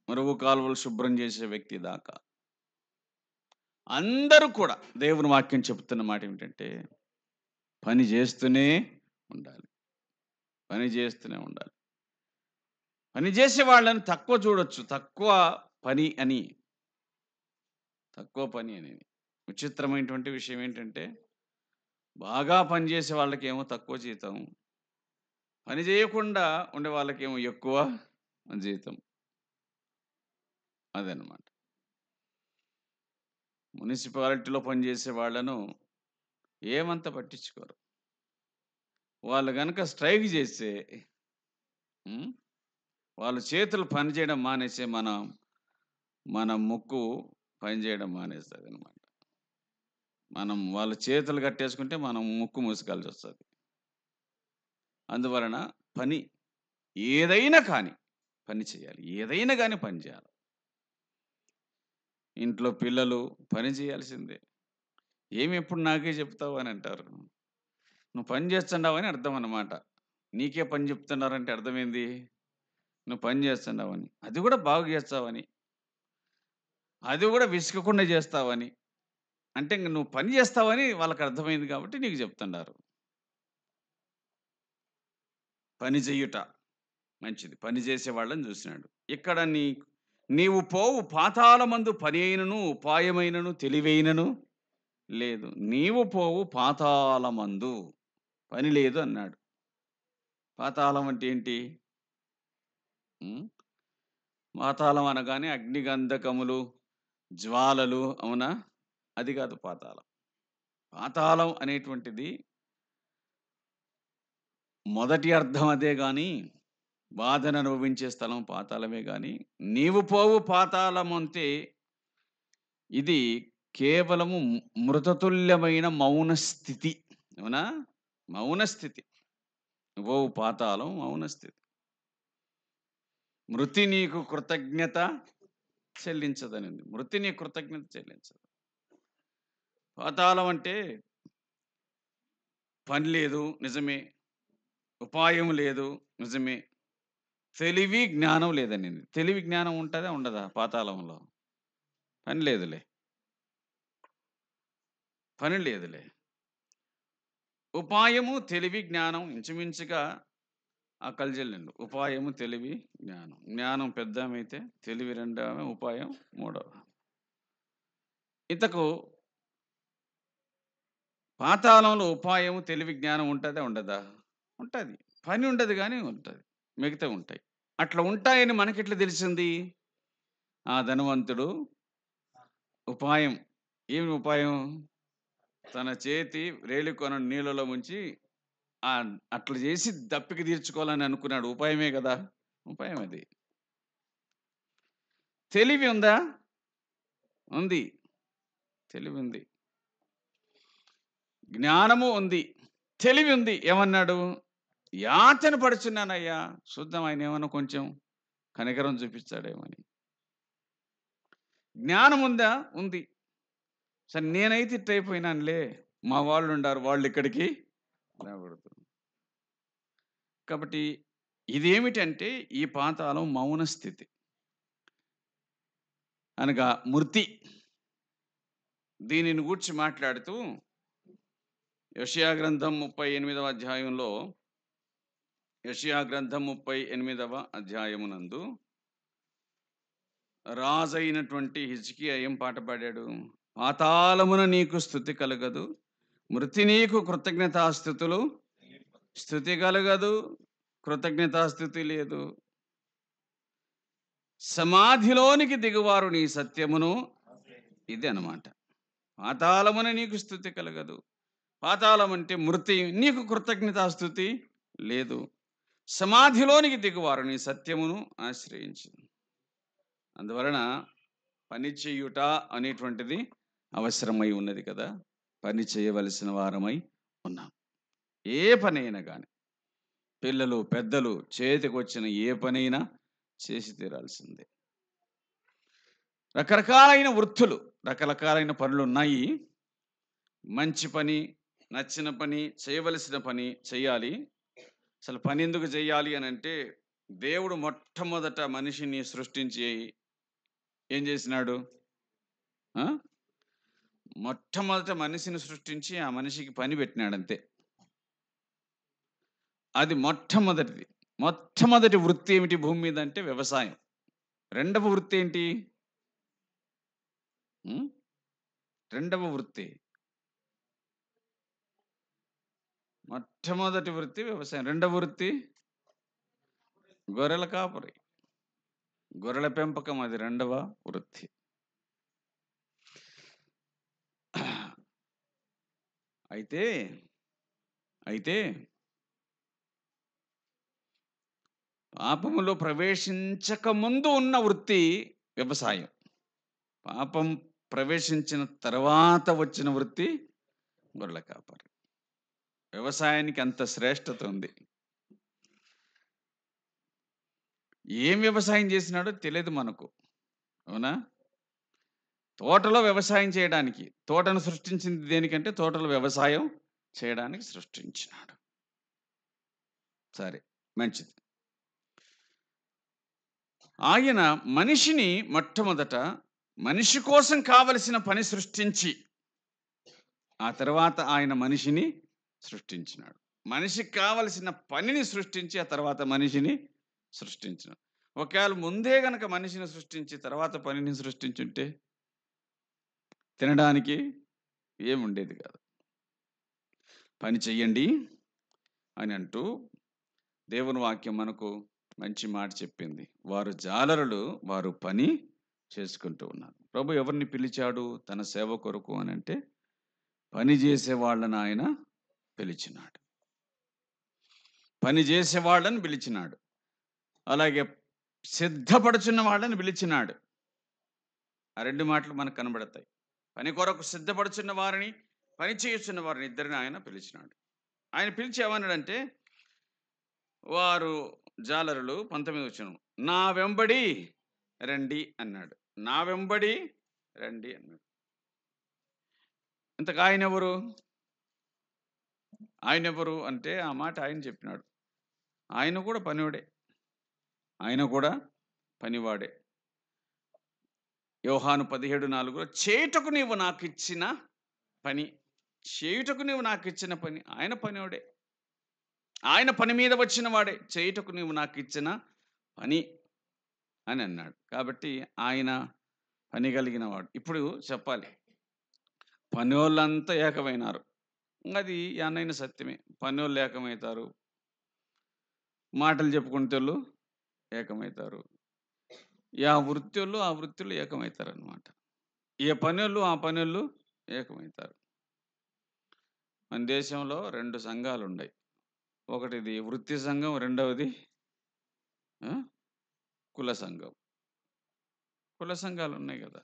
మరుగు కాలువలు శుభ్రం చేసే వ్యక్తి దాకా అందరూ కూడా దేవుని వాక్యం చెబుతున్న మాట ఏమిటంటే పని చేస్తూనే ఉండాలి, పని చేస్తూనే ఉండాలి. పని చేసే వాళ్ళని తక్కువ చూడొచ్చు, తక్కువ పని అని, తక్కువ పని అని. విచిత్రమైనటువంటి విషయం ఏంటంటే బాగా పనిచేసే వాళ్ళకేమో తక్కువ జీతం, పని చేయకుండా ఉండే వాళ్ళకేమో ఎక్కువ జీతం. అదనమాట. మున్సిపాలిటీలో పనిచేసే వాళ్ళను ఏమంత పట్టించుకోరు. వాళ్ళు కనుక స్ట్రైక్ చేస్తే వాళ్ళ చేతులు పనిచేయడం మానేసే మన ముక్కు పనిచేయడం మానేస్తుంది అనమాట. మనం వాళ్ళ చేతులు కట్టేసుకుంటే మనం ముక్కు మూసుకోవాల్సి వస్తుంది. అందువలన పని ఏదైనా కానీ పని చేయాలి, ఏదైనా కానీ పని చేయాలి. ఇంట్లో పిల్లలు పని చేయాల్సిందే. ఏమి ఎప్పుడు నాకే చెప్తావు అని అంటారు. నువ్వు పని చేస్తున్నావని అర్థం అన్నమాట. నీకే పని చెప్తున్నారంటే అర్థమైంది, నువ్వు పని చేస్తున్నావని, అది కూడా బాగు చేస్తావని, అది కూడా విసుకకుండా చేస్తావని. అంటే ఇంక నువ్వు పని చేస్తావని వాళ్ళకి అర్థమైంది కాబట్టి నీకు చెప్తున్నారు. పని చెయ్యుట మంచిది, పని చేసే వాళ్ళని చూసినాడు. ఇక్కడ నీవు పోవు పాతాళమందు పని అయినను ఉపాయమైనను తెలివైనను లేదు. నీవు పోవు పాతాళమందు పని లేదు అన్నాడు. పాతాళం అంటే ఏంటి? పాతాళం అనగానే అగ్నిగంధకములు, జ్వాలలు, అవునా? అది కాదు పాతాళం. పాతాళం అనేటువంటిది మొదటి అర్థం అదే కానీ బాధను అనుభవించే స్థలం పాతాళమే కానీ, నీవు పోవు పాతాళం అంటే ఇది కేవలము మృతతుల్యమైన మౌన స్థితి, అవునా? మౌన స్థితి. నువ్వు పాతాళం మౌన స్థితి. మృతి నీకు కృతజ్ఞత చెల్లించదని, మృతి నీ కృతజ్ఞత చెల్లించదు. పాతాళం అంటే పని లేదు, నిజమే. ఉపాయం లేదు, నిజమే. తెలివి జ్ఞానం లేదని. తెలివి జ్ఞానం ఉంటుందా ఉండదా పాతాళంలో? పని లేదులే, పని లేదులే. ఉపాయము తెలివి జ్ఞానం ఇంచుమించుగా ఆ కల్జల్లండు. ఉపాయము తెలివి జ్ఞానం. జ్ఞానం పెద్దమైతే తెలివి రెండవ, ఉపాయం మూడవ. ఇంతకు పాతాళంలో ఉపాయము తెలివి జ్ఞానం ఉంటుందా ఉండదా? ఉంటుంది. పని ఉండదు కానీ ఉంటుంది, మిగతా ఉంటాయి. అట్లా ఉంటాయని మనకెట్లా తెలిసింది? ఆ ధనవంతుడు ఉపాయం, ఏమి ఉపాయం? తన చేతి రేలుకొన నీళ్ళలో ముంచి అట్లా చేసి దప్పికి తీర్చుకోవాలని అనుకున్నాడు. ఉపాయమే కదా, ఉపాయం అది. తెలివి ఉందా? ఉంది, తెలివి ఉంది. జ్ఞానము ఉంది, తెలివి ఉంది. ఏమన్నాడు? యాతన పడుచున్నానయ్యా. చూద్దాం ఆయన ఏమన్నా కొంచెం కనికరం చూపిస్తాడేమని. జ్ఞానం ఉందా? ఉంది. సరే నేనైతే ఇట్ అయిపోయినానులే, మా వాళ్ళు ఉండారు, వాళ్ళు ఇక్కడికి రాకూడదు. కాబట్టి ఇదేమిటంటే ఈ పాతాళం మౌన స్థితి అనగా మృతి. దీనిని గూర్చి మాట్లాడుతూ యెషయా గ్రంథం 38వ అధ్యాయంలో, యెషయా గ్రంథం 38వ అధ్యాయమునందు రాజైనటువంటి హిజ్కియా ఏం పాట పాడాడు? పాతాళమున నీకు స్తుతి కలగదు, మృతి నీకు కృతజ్ఞతాస్థుతులు. స్థుతి కలగదు, కృతజ్ఞతాస్థుతి లేదు. సమాధిలోనికి దిగువారు నీ సత్యమును, ఇది అన్నమాట. పాతాళమున నీకు స్థుతి కలగదు. పాతాళం అంటే మృతి, నీకు కృతజ్ఞతాస్థుతి లేదు. సమాధిలోనికి దిగువారు నీ సత్యమును ఆశ్రయించు. అందువలన పని చేయుట అనేటువంటిది అవసరమై ఉన్నది కదా. పని చేయవలసిన వారమై ఉన్నాం. ఏ పనైనా కానీ, పిల్లలు పెద్దలు చేతికి వచ్చిన ఏ పనైనా చేసి తీరాల్సిందే. రకరకాలైన వృత్తులు, రకరకాలైన పనులు ఉన్నాయి. మంచి పని, నచ్చిన పని, చేయవలసిన పని చేయాలి. అసలు పని ఎందుకు చేయాలి అని అంటే, దేవుడు మొట్టమొదట మనిషిని సృష్టించి ఏం చేసినాడు? మొట్టమొదట మనిషిని సృష్టించి ఆ మనిషికి పని పెట్టినాడు అంతే. అది మొట్టమొదటిది. మొట్టమొదటి వృత్తి ఏమిటి భూమి మీద అంటే వ్యవసాయం. రెండవ వృత్తి ఏంటి? రెండవ వృత్తి, మొట్టమొదటి వృత్తి వ్యవసాయం. రెండవ వృత్తి గొర్రెల కాపరి, గొర్రెల పెంపకం. అది రెండవ వృత్తి. అయితే అయితే పాపములో ప్రవేశించక ముందు ఉన్న వృత్తి వ్యవసాయం. పాపం ప్రవేశించిన తర్వాత వచ్చిన వృత్తి గొర్రెల కాపరి. వ్యవసాయానికి అంత శ్రేష్టత ఉంది. ఏం వ్యవసాయం చేసినాడో తెలియదు మనకు, అవునా? తోటలో వ్యవసాయం చేయడానికి, తోటను సృష్టించింది దేనికంటే తోటలో వ్యవసాయం చేయడానికి సృష్టించినాడు. సరే, మంచిది. ఆయన మనిషిని మొట్టమొదట మనిషి కోసం కావలసిన పని సృష్టించి ఆ తర్వాత ఆయన మనిషిని సృష్టించినాడు. మనిషికి కావలసిన పనిని సృష్టించి ఆ తర్వాత మనిషిని సృష్టించినాడు. ఒకవేళ ముందే గనక మనిషిని సృష్టించి తర్వాత పనిని సృష్టించుంటే తినడానికి ఏముండేది కాదు. పని చెయ్యండి అని అంటూ దేవుని వాక్యం మనకు మంచి మాట చెప్పింది. వారు జాలరులు, వారు పని చేసుకుంటూ ఉన్నారు. ప్రభు ఎవరిని పిలిచాడు తన సేవ కొరకు అని అంటే పని చేసే వాళ్ళని ఆయన పిలిచినాడు. పని చేసే వాళ్ళని పిలిచినాడు. అలాగే సిద్ధపడుచున్న వాళ్ళని పిలిచినాడు. ఆ రెండు మాటలు మనకు కనబడతాయి. పని కొరకు సిద్ధపడుచున్న వారిని, పని చేయుచున్న వారిని ఇద్దరిని ఆయన పిలిచినాడు. ఆయన పిలిచి ఏమన్నాడంటే, వారు జాలరులు 19వ వచనం, నా వెంబడి రండి అన్నాడు. నా వెంబడి రండి అన్నాడు. ఇంతకు ఆయన ఎవరు? ఆయన ఎవరు అంటే ఆ మాట ఆయన చెప్పినాడు. ఆయన కూడా పనివాడే, ఆయన కూడా పనివాడే. యోహాను 17:4 చేయుటకు నీవు నాకు ఇచ్చిన పని, చేయుటకు నీవు నాకు ఇచ్చిన పని. ఆయన పనివాడే, ఆయన పని మీద వచ్చిన వాడే. చేయుటకు నీవు నాకు ఇచ్చిన పని అని అన్నాడు. కాబట్టి ఆయన పని కలిగిన వాడు. ఇప్పుడు చెప్పాలి, పని వాళ్ళంతా ఏకమైనారు. అది యానైన సత్యమే. పని వాళ్ళు ఏకమవుతారు, మాటలు చెప్పుకుంటూ ఏకమవుతారు. ఆ వృత్తులు ఆ వృత్తులు ఏకమవుతారు అన్నమాట. ఏ పనులు ఆ పనులు ఏకమవుతారు. మన దేశంలో 2 సంఘాలు ఉన్నాయి. ఒకటిది వృత్తి సంఘం, రెండవది కుల సంఘం. కుల సంఘాలు ఉన్నాయి కదా,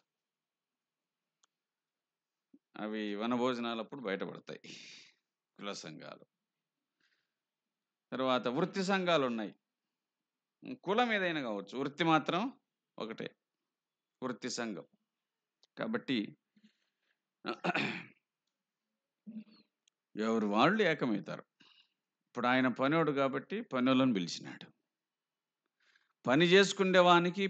అవి వనభోజనాలప్పుడు బయటపడతాయి కుల సంఘాలు. తర్వాత వృత్తి సంఘాలు ఉన్నాయి. కులం ఏదైనా కావచ్చు, వృత్తి మాత్రం ఒకటే, వృత్తి సంఘం. కాబట్టి ఎవరు వాళ్ళు ఏకమవుతారు. ఇప్పుడు ఆయన పనివాడు కాబట్టి పనులను పిలిచినాడు. పని చేసుకునేవానికి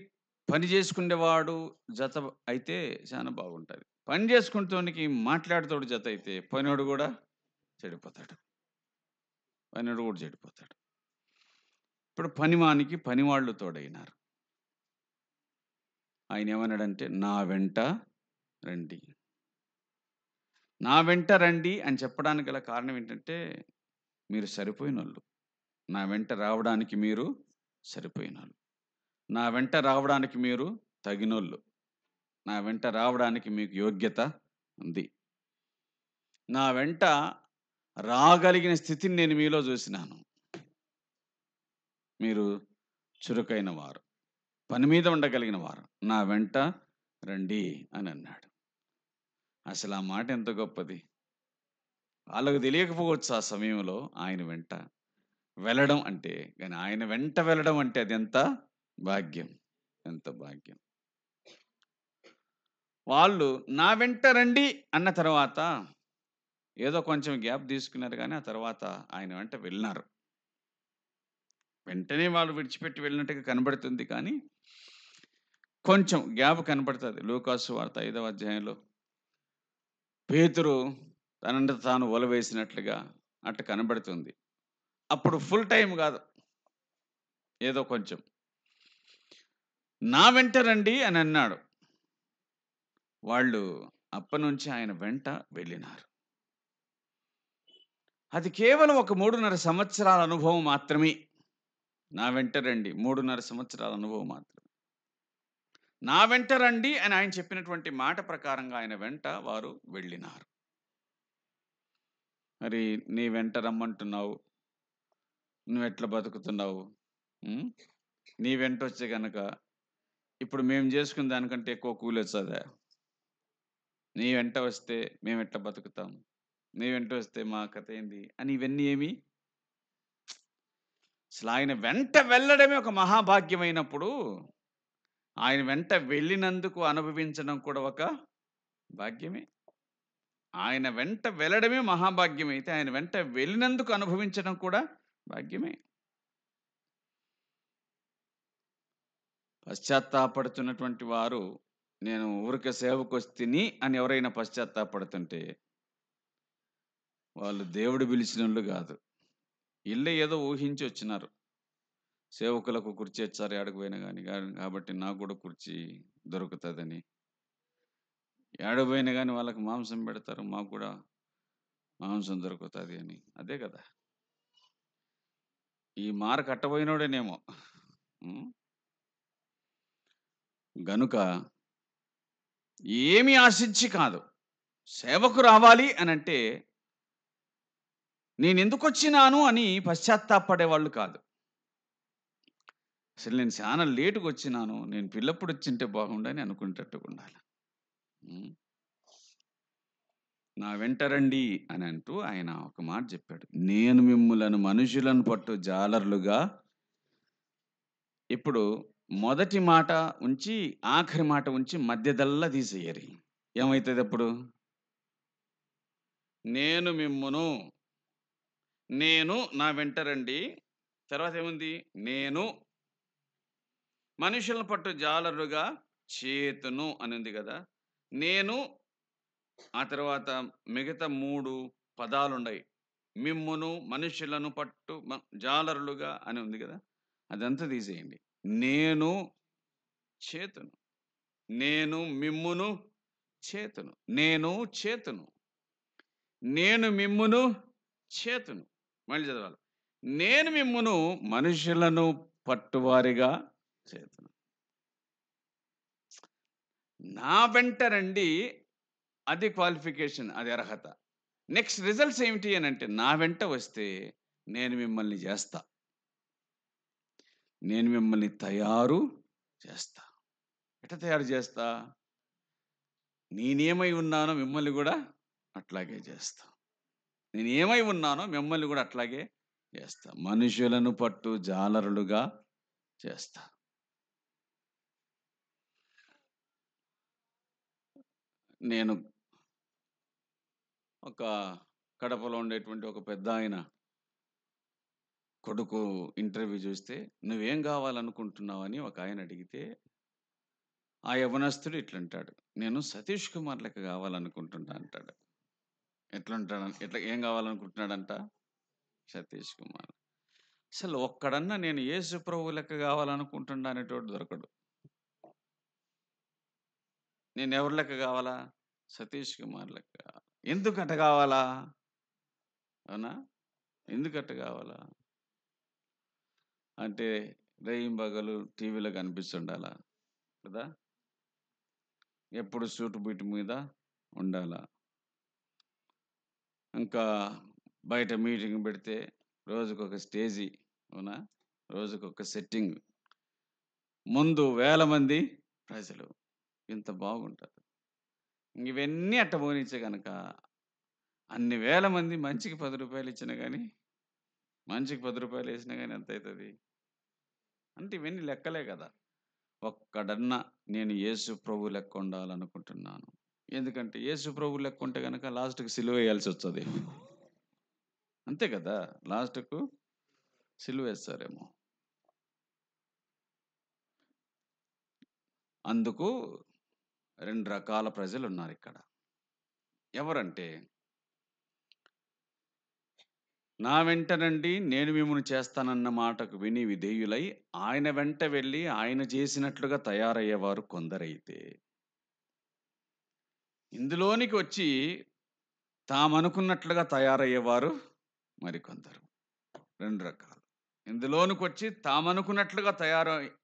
పని చేసుకునేవాడు జత అయితే చాలా బాగుంటుంది. పని చేసుకుంటోనికి మాట్లాడుతోడు జత అయితే పనివాడు కూడా చెడిపోతాడు. పనివాడు కూడా చెడిపోతాడు. ఇప్పుడు పనివానికి పనివాళ్ళు తోడైనారు. ఆయన ఏమన్నాడంటే, నా వెంట రండి. నా వెంట రండి అని చెప్పడానికి గల కారణం ఏంటంటే, మీరు సరిపోయిన వాళ్ళు. నా వెంట రావడానికి మీరు సరిపోయిన వాళ్ళు. నా వెంట రావడానికి మీరు తగినోళ్ళు. నా వెంట రావడానికి మీకు యోగ్యత ఉంది. నా వెంట రాగలిగిన స్థితిని నేను మీలో చూసినాను. మీరు చురుకైన వారు, పని మీద ఉండగలిగిన వారు, నా వెంట రండి అని అన్నాడు. అసలు ఆ మాట ఎంత గొప్పది! వాళ్ళకు తెలియకపోవచ్చు ఆ సమయంలో ఆయన వెంట వెళ్ళడం అంటే, కానీ ఆయన వెంట వెళ్ళడం అంటే అది ఎంత భాగ్యం, ఎంత భాగ్యం. వాళ్ళు నా వెంట రండి అన్న తర్వాత ఏదో కొంచెం గ్యాప్ తీసుకున్నారు, కానీ ఆ తర్వాత ఆయన వెంట వెళ్ళినారు. వెంటనే వాళ్ళు విడిచిపెట్టి వెళ్ళినట్టుగా కనబడుతుంది, కానీ కొంచెం గ్యాప్ కనబడుతుంది. లూకాసు వార్త 5వ అధ్యాయంలో పేతురు తనంత తాను ఒలవేసినట్లుగా అట్ట కనబడుతుంది. అప్పుడు ఫుల్ టైం కాదు, ఏదో కొంచెం. నా వెంట రండి అని అన్నాడు. వాళ్ళు అప్పనుంచి ఆయన వెంట వెళ్ళినారు. అది కేవలం ఒక 3.5 సంవత్సరాల అనుభవం మాత్రమే. నా వెంట రండి, 3.5 సంవత్సరాల అనుభవం మాత్రమే. నా వెంట రండి అని ఆయన చెప్పినటువంటి మాట ప్రకారంగా ఆయన వెంట వారు వెళ్ళినారు. మరి నీ వెంట రమ్మంటున్నావు, నువ్వెట్లా బతుకుతున్నావు? నీ వెంట వచ్చే గనక ఇప్పుడు మేము చేసుకున్న దానికంటే ఎక్కువ కూలి వచ్చదా? నీ వెంట వస్తే మేము ఎట్లా బతుకుతాం? నీ వెంట వస్తే మా కథ ఏంది అని ఇవన్నీ ఏమి? అసలు ఆయన వెంట వెళ్ళడమే ఒక మహాభాగ్యమైనప్పుడు, ఆయన వెంట వెళ్ళినందుకు అనుభవించడం కూడా ఒక భాగ్యమే. ఆయన వెంట వెళ్ళడమే మహాభాగ్యమైతే, ఆయన వెంట వెళ్ళినందుకు అనుభవించడం కూడా భాగ్యమే. పశ్చాత్తాపడుతున్నటువంటి వారు, నేను ఊరికే సేవకొస్తిని అని ఎవరైనా పశ్చాత్తాపడుతుంటే వాళ్ళు దేవుడు పిలిచినోళ్ళు కాదు. ఇల్లే ఏదో ఊహించి వచ్చినారు. సేవకులకు కుర్చీ ఇచ్చారు ఏడకపోయినా కానీ, కాబట్టి నాకు కూడా కుర్చీ దొరుకుతుందని. ఏడపోయినా కానీ వాళ్ళకి మాంసం పెడతారు, మాకు కూడా మాంసం దొరుకుతుంది అని. అదే కదా, ఈ మార కట్టబోయినోడేనేమో. గనుక ఏమి ఆశించి కాదు, సేవకు రావాలి అని అంటే నేను ఎందుకు వచ్చినాను అని పశ్చాత్తాపడేవాళ్ళు కాదు. అసలు నేను చాలా లేటుగా వచ్చినాను, నేను పిల్లప్పుడు వచ్చింటే బాగుండని అనుకునేటట్టుగా ఉండాలి. నా వెంట రండి అని అంటూ ఆయన ఒక మాట చెప్పాడు, నేను మిమ్ములను మనుషులను పట్టు జాలర్లుగా. ఇప్పుడు మొదటి మాట ఉంచి ఆఖరి మాట ఉంచి మధ్యదల్లా తీసేయరు. ఏమవుతుంది అప్పుడు? నేను మిమ్మును, నేను నా వెంట రండి, తర్వాత ఏముంది? నేను మనుషులను పట్టు జాలరుగా చేతును అని ఉంది కదా. నేను, ఆ తర్వాత మిగతా 3 పదాలు ఉన్నాయి. మిమ్మును, మనుషులను పట్టు జాలరులుగా అని ఉంది కదా, అదంతా తీసేయండి. నేను చేతును, నేను మిమ్మును చేతును, నేను చేతును, నేను మిమ్మును చేతును. మళ్ళీ చదవాలి. నేను మిమ్మును మనుషులను పట్టువారిగా చేతును. నా వెంట రండి, అది క్వాలిఫికేషన్, అది అర్హత. నెక్స్ట్ రిజల్ట్స్ ఏమిటి అని అంటే, నా వెంట వస్తే నేను మిమ్మల్ని చేస్తా, నేను మిమ్మల్ని తయారు చేస్తా. ఎట్లా తయారు చేస్తా? నేనేమై ఉన్నానో మిమ్మల్ని కూడా అట్లాగే చేస్తా. నేను ఏమై ఉన్నానో మిమ్మల్ని కూడా అట్లాగే చేస్తా. మనుషులను పట్టు జాలరులుగా చేస్తా. నేను ఒక కడపలో ఉండేటువంటి ఒక పెద్ద ఆయన కొడుకు ఇంటర్వ్యూ చూస్తే, నువ్వేం కావాలనుకుంటున్నావని ఒక ఆయన అడిగితే, ఆ యవనస్తుడు ఇట్లంటాడు, నేను సతీష్ కుమార్ లెక్క కావాలనుకుంటున్నా అంటాడు. ఎట్లా ఏం కావాలనుకుంటున్నాడంట? సతీష్ కుమార్. అసలు ఒక్కడన్నా నేను యేసు ప్రభు లెక్క కావాలనుకుంటున్నా అనేటోడు దొరకడు. నేను ఎవరి లెక్క కావాలా? సతీష్ కుమార్ లెక్క. ఎందుకట్ట కావాలా? అవునా? ఎందుకట్ట కావాలా అంటే, రేయింబగలు టీవీలో కనిపిస్తుండాలా కదా, ఎప్పుడు సూటు బీటు మీద ఉండాలా, ఇంకా బయట మీటింగ్ పెడితే రోజుకొక స్టేజీ, అవునా, రోజుకొక సెట్టింగ్. ముందు 1000 మంది ప్రజలు. ఇంత బాగుంటది. ఇవన్నీ అట్ట పోనిచ్చే గనక అన్ని వేల మంది మంచికి రూ. 10 ఇచ్చినా గాని, మనిషికి రూ. 10 ఏసినా గాని ఎంతైతది? అంటే ఇవన్నీ లెక్కలే గదా! ఒక్కడన్నా నేను యేసు ప్రభు లెక్క ఉండాలనుకుంటున్నాను. ఎందుకంటే యేసు ప్రభు లెక్క ఉంటే గనక లాస్ట్‌కి సిలువేయాల్సొస్తది. అంతే కదా! లాస్ట్‌కు సిలువేస్తారేమో. అందుకు 2 రకాల ప్రజలున్నారిక్కడ. ఎవరంటే, నా వెంట రండి నేను మిమ్మును చేస్తానన్న మాటకు విని విధేయులై, ఆయన వెంట వెళ్ళి ఆయన చేసినట్లుగా తయారయ్యేవారు కొందరైతే, ఇందులోనికి వచ్చి తామనుకున్నట్లుగా తయారయ్యేవారు మరికొందరు. 2 రకాలు. ఇందులోనికొచ్చి తామనుకున్నట్లుగా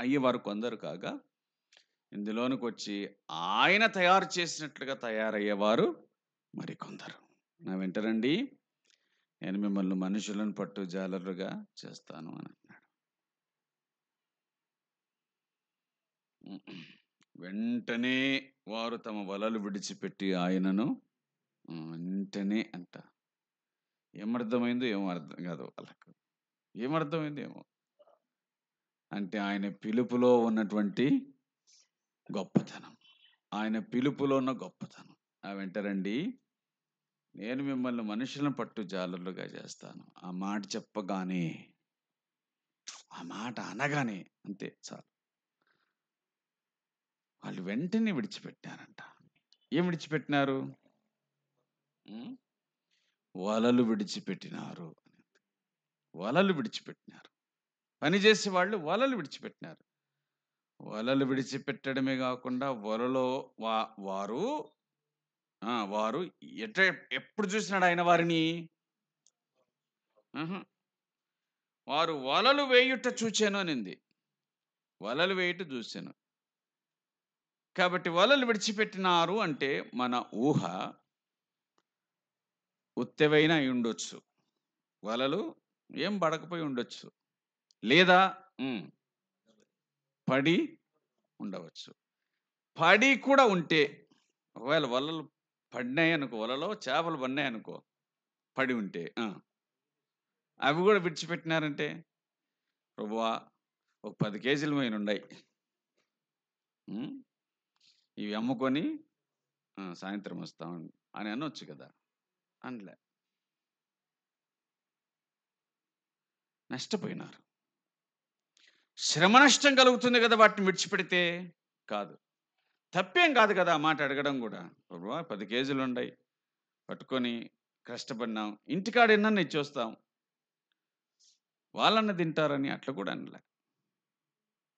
అయ్యేవారు కొందరు కాగా, ఇందులోనికొచ్చి ఆయన తయారు చేసినట్లుగా తయారయ్యేవారు మరికొందరు. నా వెంట రండి నేను మిమ్మల్ని మనుషులను పట్టు జాలరులుగా చేస్తాను అని అన్నాడు. వెంటనే వారు తమ వలలు విడిచిపెట్టి ఆయనను వెంటనే అంట. ఏమర్థమైందో ఏమో అర్థం కాదు వాళ్ళకు. ఏమర్థమైందో ఏమో. అంటే ఆయన పిలుపులో ఉన్నటువంటి గొప్పతనం. ఆయన పిలుపులో ఉన్న గొప్పతనం. ఆ వెంట రండి నేను మిమ్మల్ని మనుషులను పట్టు జాలరులుగా చేస్తాను. ఆ మాట చెప్పగానే, ఆ మాట అనగానే అంతే చాలు. వాళ్ళు వెంటనే విడిచిపెట్టారంట. ఏం విడిచిపెట్టినారు? వలలు విడిచిపెట్టినారు. వలలు విడిచిపెట్టినారు. పని చేసే వాళ్ళు వలలు విడిచిపెట్టినారు. వలలు విడిచిపెట్టడమే కాకుండా వలలో వారు వారు ఎప్పుడు చూసినాడు ఆయన వారిని? వారు వలలు వేయుట చూచాను అనింది. వలలు వేయుట చూశాను. కాబట్టి వలలు విడిచిపెట్టినారు అంటే మన ఊహ ఉత్తెవైనా అయి ఉండొచ్చు. వలలు ఏం పడకపోయి ఉండొచ్చు. లేదా పడి ఉండవచ్చు. పడి కూడా ఉంటే, ఒకవేళ వలలు పడినాయనుకో, వలలో చేపలు పడినాయనుకో, పడి ఉంటే అవి కూడా విడిచిపెట్టినారంటే, ప్రభువా ఒక 10 కేజీలు ఉన్నాయి, ఇవి అమ్ముకొని సాయంత్రం వస్తాం అని అనొచ్చు కదా. అనలే. నష్టపోయినారు. శ్రమ నష్టం కలుగుతుంది కదా వాటిని విడిచిపెడితే. కాదు, తప్పేం కాదు కదా ఆ మాట అడగడం కూడా. ప్రభువా 10 కేజీలు ఉన్నాయి, పట్టుకొని కష్టపడినాం, ఇంటికాడ ఎన్నన్నా ఇచ్చొస్తాం, వాళ్ళన్న తింటారని అట్లా కూడా అనలే.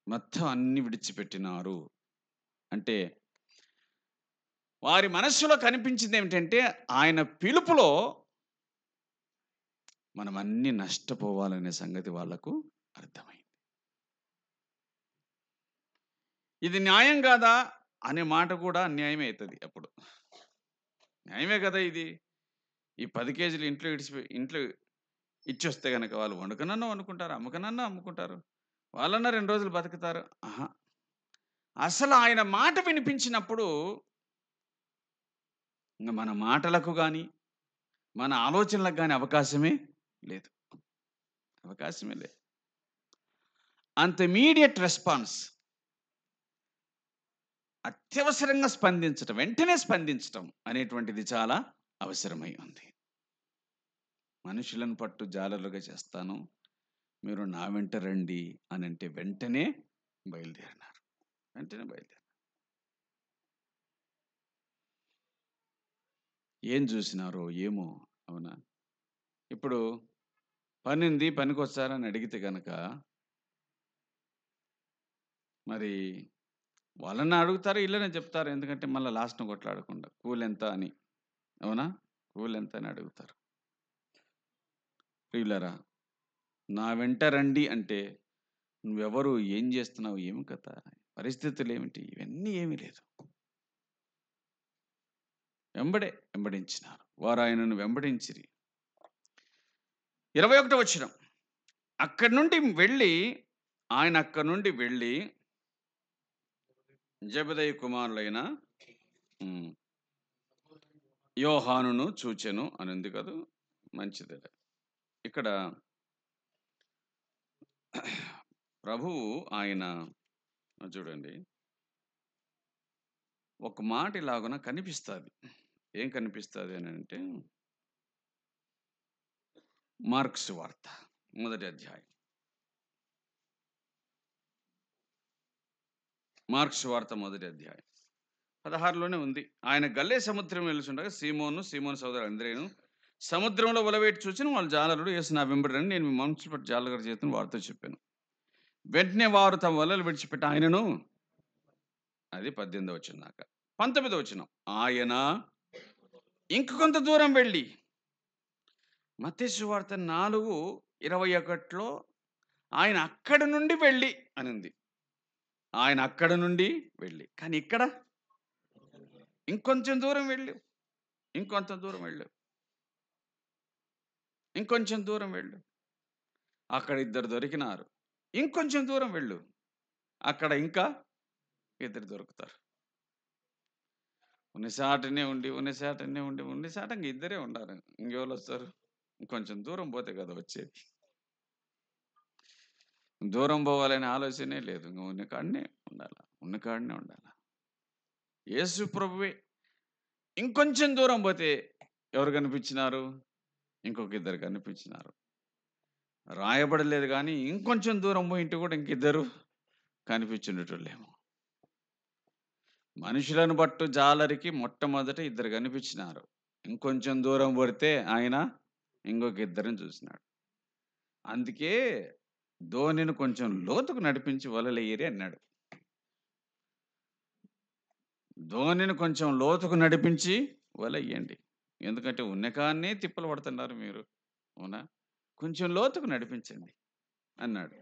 మొత్తం అన్ని విడిచిపెట్టినారు అంటే వారి మనస్సులో కనిపించింది ఏమిటంటే, ఆయన పిలుపులో మనం అన్ని నష్టపోవాలనే సంగతి వాళ్లకు అర్థమైంది. ఇది న్యాయం కాదా అనే మాట కూడా అన్యాయమే అవుతుంది. అప్పుడు న్యాయమే కదా ఇది. ఈ 10 కేజీలు ఇంట్లో ఇచ్చొస్తే కనుక వాళ్ళు వండుకనన్నా వండుకుంటారు, అమ్మకనన్నా అమ్ముకుంటారు, వాళ్ళన్నా 2 రోజులు బతుకుతారు. అసలు ఆయన మాట వినిపించినప్పుడు ఇంకా మన మాటలకు కానీ మన ఆలోచనలకు కానీ అవకాశమే లేదు. అవకాశమే లేదు. అంత ఇమీడియట్ రెస్పాన్స్, అత్యవసరంగా స్పందించటం, వెంటనే స్పందించటం అనేటువంటిది చాలా అవసరమై ఉంది. మనుషులను పట్టు జాలరులుగా చేస్తాను, మీరు నా వెంట రండి అని అంటే వెంటనే బయలుదేరినారు. వెంటనే బయలుదేరినారు. ఏం చూసినారో ఏమో. అవునా? ఇప్పుడు పనింది, పనికి వచ్చారని అడిగితే కనుక మరి వాళ్ళని అడుగుతారు, ఇళ్ళనే చెప్తారు. ఎందుకంటే మళ్ళీ లాస్ట్ను కొట్లాడకుండా కూలి ఎంత అని. అవునా? కూలి ఎంత అని అడుగుతారు. ప్రియులరా, నా వెంట రండి అంటే నువ్వెవరు, ఏం చేస్తున్నావు, ఏమి కథ, పరిస్థితులు ఏమిటి, ఇవన్నీ ఏమీ లేదు. వెంబడించినారు. వారు ఆయనను వెంబడించిరి. 21వ వచనం, అక్కడి నుండి వెళ్ళి ఆయన అక్కడి నుండి వెళ్ళి జెబెదయి కుమారులైన ఉమ్, యోహానును చూచెను అని ఉంది కదా, మంచిదే. ఇక్కడ ప్రభువు ఆయన చూడండి, ఒక మాట ఇలాగున కనిపిస్తుంది. ఏం కనిపిస్తుంది అని అంటే, మార్క్స్ వార్త 1వ అధ్యాయం. మార్క్స్ వార్త 1వ అధ్యాయం 16లోనే ఉంది. ఆయన గల్లే సముద్రం వెళ్తుండగా సీమోను సోదరు అంద్రేను సముద్రంలో వలవేటి చూసిన వాళ్ళు జాలరుడు యేసు నా వెంబడని నేను మీ మనుషులు పట్టి జాలగారు చేతుని వారితో చెప్పాను. వెంటనే వారు తమ వలలు విడిచిపెట్టి ఆయనను, అది 18వ వచనం దాకా. 19వ వచనం, ఆయన ఇంక కొంత దూరం వెళ్ళి, మత్తయి సువార్త 4:21లో ఆయన అక్కడి నుండి వెళ్ళి అని ఉంది. ఆయన అక్కడ నుండి వెళ్ళి, కానీ ఇక్కడ ఇంకొంచెం దూరం వెళ్ళు, ఇంకొంత దూరం వెళ్ళు, ఇంకొంచెం దూరం వెళ్ళు, అక్కడ ఇద్దరు దొరికినారు. ఇంకొంచెం దూరం వెళ్ళు, అక్కడ ఇంకా ఇద్దరు దొరుకుతారు. ఉన్నసాటనే ఉండి ఇంక ఇద్దరే ఉండాలి. ఇంకెవరు వస్తారు? ఇంకొంచెం దూరం పోతే కదా వచ్చేది. దూరం పోవాలనే ఆలోచనే లేదు. ఇంక ఉన్న కాడనే ఉండాలి. యేసు ప్రభువే ఇంకొంచెం దూరం పోతే ఎవరు కనిపించినారు? ఇంకొక ఇద్దరు కనిపించినారు. రాయబడలేదు కానీ ఇంకొంచెం దూరం పోయింటే కూడా ఇంకిద్దరు కనిపించినట్టులేమో. మనుషులను బట్టు జాలరికి మొట్టమొదట ఇద్దరు కనిపించినారు. ఇంకొంచెం దూరం పడితే ఆయన ఇంకొక ఇద్దరిని చూసినాడు. అందుకే ధోనిని కొంచెం లోతుకు నడిపించి వలలేయరి అన్నాడు. ధోనిని కొంచెం లోతుకు నడిపించి వలయ్యండి. ఎందుకంటే ఉన్నకాన్నే తిప్పలు పడుతున్నారు మీరు, అవునా? కొంచెం లోతుకు నడిపించండి అన్నాడు.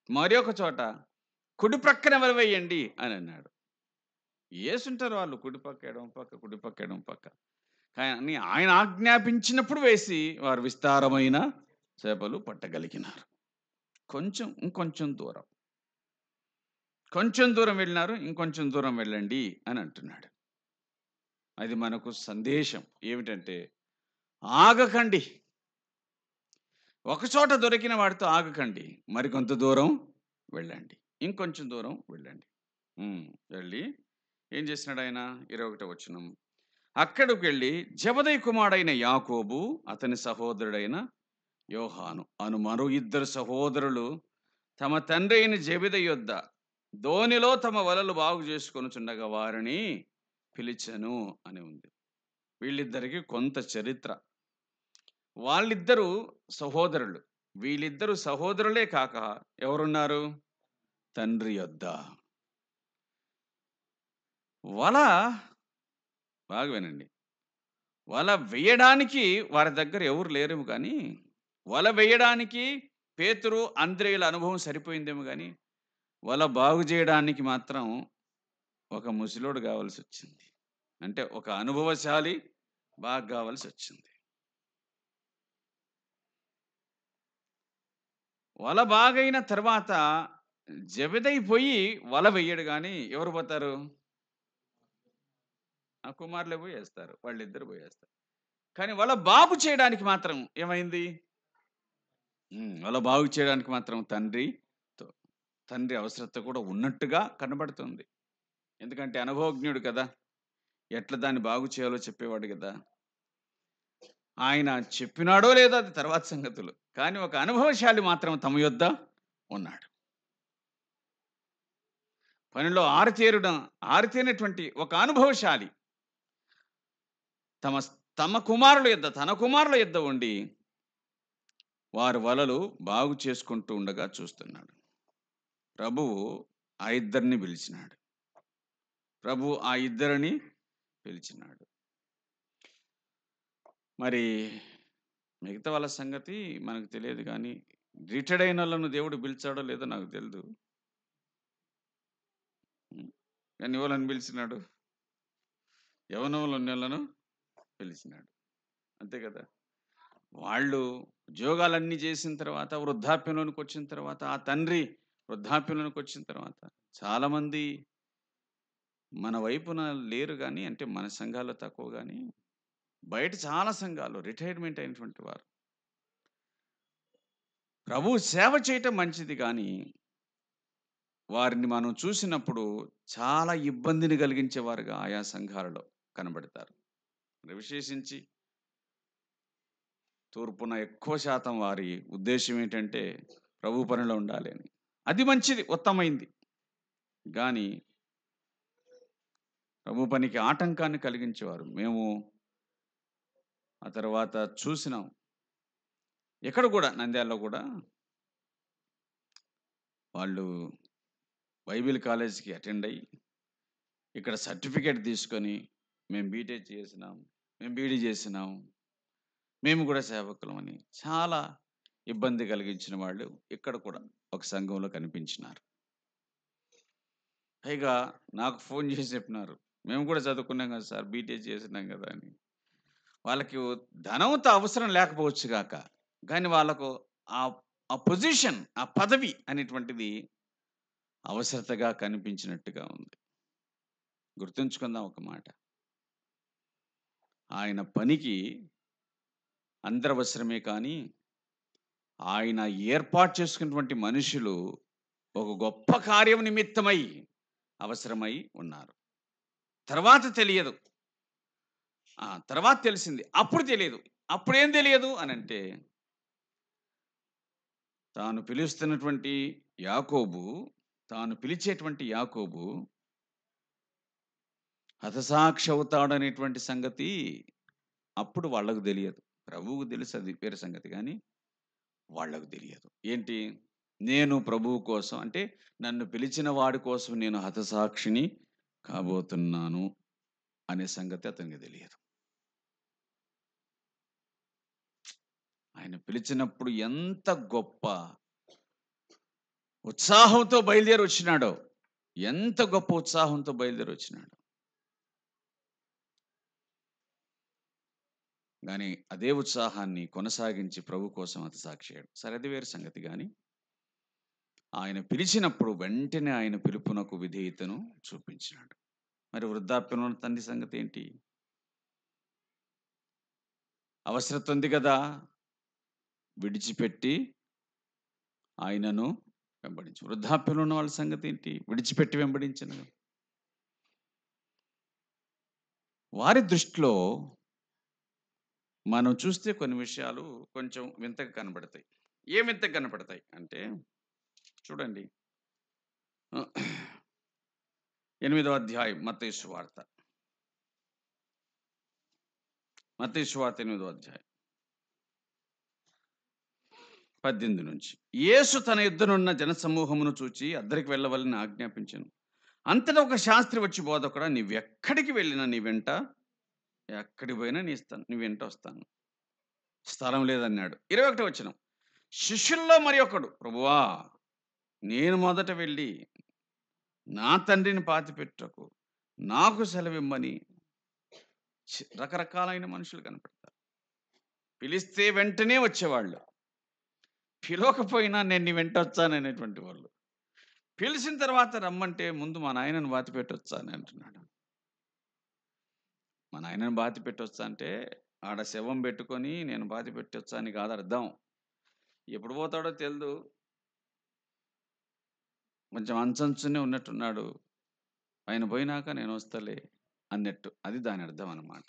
మరి ఒక చోట కుడి ప్రక్కన వల వేయండి అని అన్నాడు. వేసుంటారు వాళ్ళు కుడిపక్క ఎడమ పక్క, కానీ ఆయన ఆజ్ఞాపించినప్పుడు వేసి వారు విస్తారమైన చేపలు పట్టగలిగినారు. ఇంకొంచెం దూరం వెళ్ళినారు. ఇంకొంచెం దూరం వెళ్ళండి అని అంటున్నాడు. అది మనకు సందేశం ఏమిటంటే, ఆగకండి. ఒకచోట దొరికిన వాడితో ఆగకండి, మరికొంత దూరం వెళ్ళండి, ఇంకొంచెం దూరం వెళ్ళండి. వెళ్ళి ఏం చేసినాడు ఆయన? 21వ వచనం, అక్కడికి వెళ్ళి జెబెదయి కుమారుడైన యాకోబు అతని సహోదరుడైన యోహాను అను మరో ఇద్దరు సహోదరులు తమ తండ్రి అయిన జెబెదయి యొద్ద ధోనిలో తమ వలలు బాగు చేసుకొనుచుండగా వారిని పిలిచెను అని ఉంది. వీళ్ళిద్దరికి కొంత చరిత్ర. వాళ్ళిద్దరూ సహోదరులు. వీళ్ళిద్దరూ సహోదరులే కాక ఎవరున్నారు? తండ్రి యొద్ద వల, బాగా వినండి, వల వేయడానికి వారి దగ్గర ఎవరు లేరేమో కానీ, వల వేయడానికి పేతురు అంద్రేయుల అనుభవం సరిపోయిందేమో కానీ, వల బాగు చేయడానికి మాత్రం ఒక ముసలోడు కావాల్సి వచ్చింది. అంటే ఒక అనుభవశాలి బాగా కావాల్సి వచ్చింది. వల బాగైన తర్వాత జెబెదయి పోయి వల వెయ్యడు కానీ ఎవరు పోతారు? ఆ కుమారులే పోయి వేస్తారు, వాళ్ళిద్దరు పోయేస్తారు. కానీ వల బాగు చేయడానికి మాత్రం ఏమైంది? వల బాగు చేయడానికి మాత్రం తండ్రి అవసరత కూడా ఉన్నట్టుగా కనబడుతుంది. ఎందుకంటే అనుభవజ్ఞుడు కదా, ఎట్లా దాన్ని బాగు చేయాలో చెప్పేవాడు కదా. ఆయన చెప్పినాడో లేదో అది తర్వాత సంగతులు, కానీ ఒక అనుభవశాలి మాత్రం తమ యొద్ద ఉన్నాడు. పనిలో ఆరితేరినటువంటి ఒక అనుభవశాలి తన కుమారుల యొద్ద ఉండి వారి వలలు బాగు చేసుకుంటూ ఉండగా చూస్తున్నాడు. ప్రభువు ఆ ఇద్దరిని పిలిచినాడు. మరి మిగతా వాళ్ళ సంగతి మనకు తెలియదు, కానీ రిటైర్డ్ అయిన వాళ్ళను దేవుడు పిలిచాడో లేదో నాకు తెలియదు. కానీ ఎవరిని పిలిచినాడు? యవనంలో ఉన్న వాళ్ళను పిలిచినాడు, అంతే కదా. వాళ్ళు ఉద్యోగాలన్నీ చేసిన తర్వాత వృద్ధాప్యంలోనికి వచ్చిన తర్వాత, ఆ తండ్రి వృద్ధాప్యంలోనికి వచ్చిన తర్వాత చాలామంది మన వైపున లేరు గానీ, అంటే మన సంఘాల్లో తక్కువ గానీ, బయట చాలా సంఘాల్లో రిటైర్మెంట్ అయినటువంటి వారు. ప్రభువు సేవ చేయటం మంచిది గానీ, వారిని మనం చూసినప్పుడు చాలా ఇబ్బందిని కలిగించేవారుగా ఆయా సంఘాలలో కనబడతారు. మరి విశేషించి తూర్పున ఎక్కువ శాతం వారి ఉద్దేశ్యం ఏంటంటే, ప్రభు పనిలో ఉండాలి అని. అది మంచిది, ఉత్తమైంది. గానీ, ప్రభు పనికి ఆటంకాన్ని కలిగించేవారు. మేము ఆ తర్వాత చూసినాం. ఇక్కడ గూడా నంద్యాలలో గూడా వాళ్ళు బైబిల్ కాలేజ్‌కి అటెండ్ అయ్యి, ఇక్కడ సర్టిఫికేట్ తీసుకొని, మేము బీటెక్ చేసినాం, మేము బీఈడీ చేసినాం, మేము కూడా సేవకులమని చాలా ఇబ్బంది కలిగించిన వాళ్ళు ఇక్కడ కూడా ఒక సంఘంలో కనిపించినారు. పైగా నాకు ఫోన్ చేసి చెప్పినారు, మేము కూడా చదువుకున్నాం కదా సార్, బీటెక్ చేసినాం కదా అని. వాళ్ళకి ధనంతో అవసరం లేకపోవచ్చు గాక, కానీ వాళ్ళకు ఆ ఆ పొజిషన్, ఆ పదవి అనేటువంటిది అవసరతగా కనిపించినట్టుగా ఉంది. గుర్తుంచుకుందాం ఒక మాట. ఆయన పనికి అందరు అవసరమే కానీ, ఆయన ఏర్పాటు చేసుకున్నటువంటి మనుషులు ఒక గొప్ప కార్యం నిమిత్తమై అవసరమై ఉన్నారు. తర్వాత తెలియదు. తర్వాత తెలిసింది. అప్పుడు తెలియదు. అప్పుడేం తెలియదు అనంటే, తాను పిలుస్తున్నటువంటి యాకోబు, తాను పిలిచేటువంటి యాకోబు హతసాక్షి అవుతాడనేటువంటి సంగతి అప్పుడు వాళ్ళకు తెలియదు. ప్రభువుకు తెలుసు, అది వేరే సంగతి. కానీ వాళ్ళకు తెలియదు. ఏంటి? నేను ప్రభువు కోసం, అంటే నన్ను పిలిచిన వాడి కోసం నేను హతసాక్షిని కాబోతున్నాను అనే సంగతి అతనికి తెలియదు. ఆయన పిలిచినప్పుడు ఎంత గొప్ప ఉత్సాహంతో బయలుదేరి వచ్చినాడో, ఎంత గొప్ప ఉత్సాహంతో బయలుదేరి వచ్చినాడు. కానీ అదే ఉత్సాహాన్ని కొనసాగించి ప్రభు కోసం హతసాక్షి. సరే, అది వేరే సంగతి. కానీ ఆయన పిలిచినప్పుడు వెంటనే ఆయన పిలుపునకు విధేయతను చూపించినాడు. మరి వృద్ధాప్యంలో ఉన్న తండ్రి సంగతి ఏంటి? అవసరత ఉంది కదా, విడిచిపెట్టి ఆయనను వెంబడించు. వృద్ధాప్యంలో ఉన్న వాళ్ళ సంగతి ఏంటి? విడిచిపెట్టి వెంబడించను. వారి దృష్టిలో మనం చూస్తే కొన్ని విషయాలు కొంచెం వింతగా కనబడతాయి. ఏ వింతగా కనబడతాయి అంటే, చూడండి, 8వ అధ్యాయం మత్తయి సువార్త. మత్తయి సువార్త 8వ అధ్యాయం 18 నుంచి. యేసు తన యుద్ధనున్న జనసమూహమును చూచి అద్దరికి వెళ్ళవలని ఆజ్ఞాపించాను. అంతటా ఒక శాస్త్రి వచ్చి, బోధకుడా, నీవెక్కడికి వెళ్ళినా నీ వెంట, ఎక్కడికి పోయినా నీ వెంట వస్తాను, స్థలం లేదన్నాడు. 21వ వచనం. శిష్యుల్లో మరి ఒకడు, ప్రభువా, నేను మొదట వెళ్ళి నా తండ్రిని పాతిపెట్టుటకు నాకు సెలవిమ్మని. రకరకాలైన మనుషులు కనపడతారు. పిలిస్తే వెంటనే వచ్చేవాళ్ళు, పిలవకపోయినా నేను నీ వెంట వచ్చాననేటువంటి వాళ్ళు. పిలిచిన తర్వాత రమ్మంటే ముందు మా నాయనను బాతి పెట్టొచ్చా అని అంటున్నాడు. మా నాయనను బాతి పెట్టొచ్చా అంటే ఆడ శవం పెట్టుకొని నేను బాతి పెట్టొచ్చా అని కాదు అర్థం. ఎప్పుడు పోతాడో తెలియదు, కొంచెం అంచంచునే ఉన్నట్టున్నాడు, ఆయన పోయినాక నేను వస్తలే అన్నట్టు. అది దాని అర్థం అన్నమాట.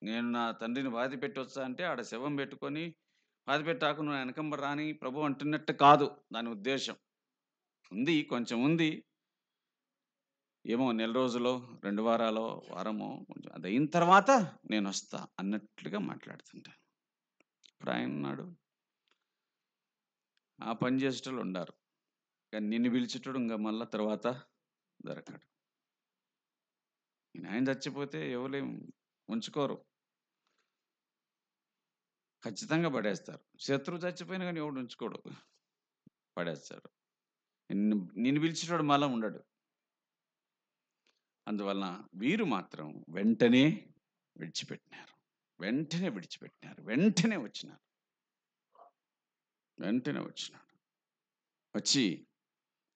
నేను నా తండ్రిని బాధ పెట్టొచ్చా అంటే ఆడ శవం పెట్టుకొని బాధ పెట్టాకు నువ్వు వెనకంబ రాని ప్రభు అంటున్నట్టు కాదు దాని ఉద్దేశం. ఉంది, కొంచెం ఉంది, ఏమో నెల రోజులో 2 వారాలో వారమో కొంచెం అది అయిన తర్వాత నేను వస్తా అన్నట్లుగా మాట్లాడుతుంటాను. ఇప్పుడు ఆయన ఉన్నాడు, ఆ పని చేసేటోళ్ళు ఉండారు, కానీ నిన్ను పిలిచేటోడు ఇంకా మళ్ళా తర్వాత దొరకడు. ఆయన చచ్చిపోతే ఎవరేం ఉంచుకోరు, ఖచ్చితంగా పడేస్తారు. శత్రువు చచ్చిపోయినా కానీ ఎవడు ఉంచుకోడు, పడేస్తాడు. నిన్ను పిలిచేటోడు మళ్ళా ఉండడు. అందువలన వీరు మాత్రం వెంటనే విడిచిపెట్టినారు. వెంటనే విడిచిపెట్టినారు, వెంటనే వచ్చినారు. వచ్చి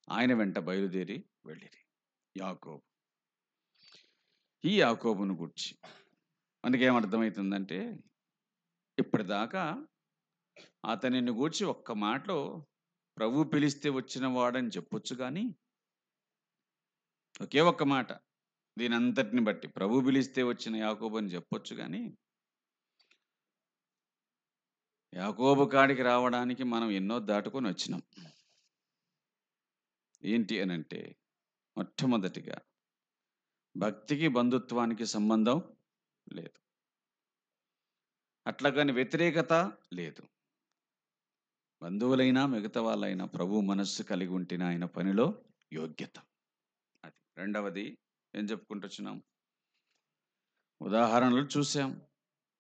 ఆయన వెంట బయలుదేరి వెళ్ళిరి. యాకోబు. ఈ యాకోబును గురించి మనకేమర్థమవుతుందంటే, ఇప్పటిదాకా అతనిని గూర్చి ఒక్క మాటలో ప్రభు పిలిస్తే వచ్చిన వాడని చెప్పొచ్చు, కానీ ఒకే ఒక్క మాట దీని అంతటిని బట్టి ప్రభు పిలిస్తే వచ్చిన యాకోబు అని చెప్పొచ్చు, కానీ యాకోబు కాడికి రావడానికి మనం ఎన్నో దాటుకొని వచ్చినాం. ఏంటి అని అంటే, మొట్టమొదటిగా భక్తికి బంధుత్వానికి సంబంధం లేదు, అట్లాగని వ్యతిరేకత లేదు. బంధువులైనా మిగతా వాళ్ళైనా ప్రభు మనస్సు కలిగి ఉంటేనే ఆయన పనిలో యోగ్యత. అది రెండవది. ఏం చెప్పుకుంటున్నాం? ఉదాహరణలు చూసాం.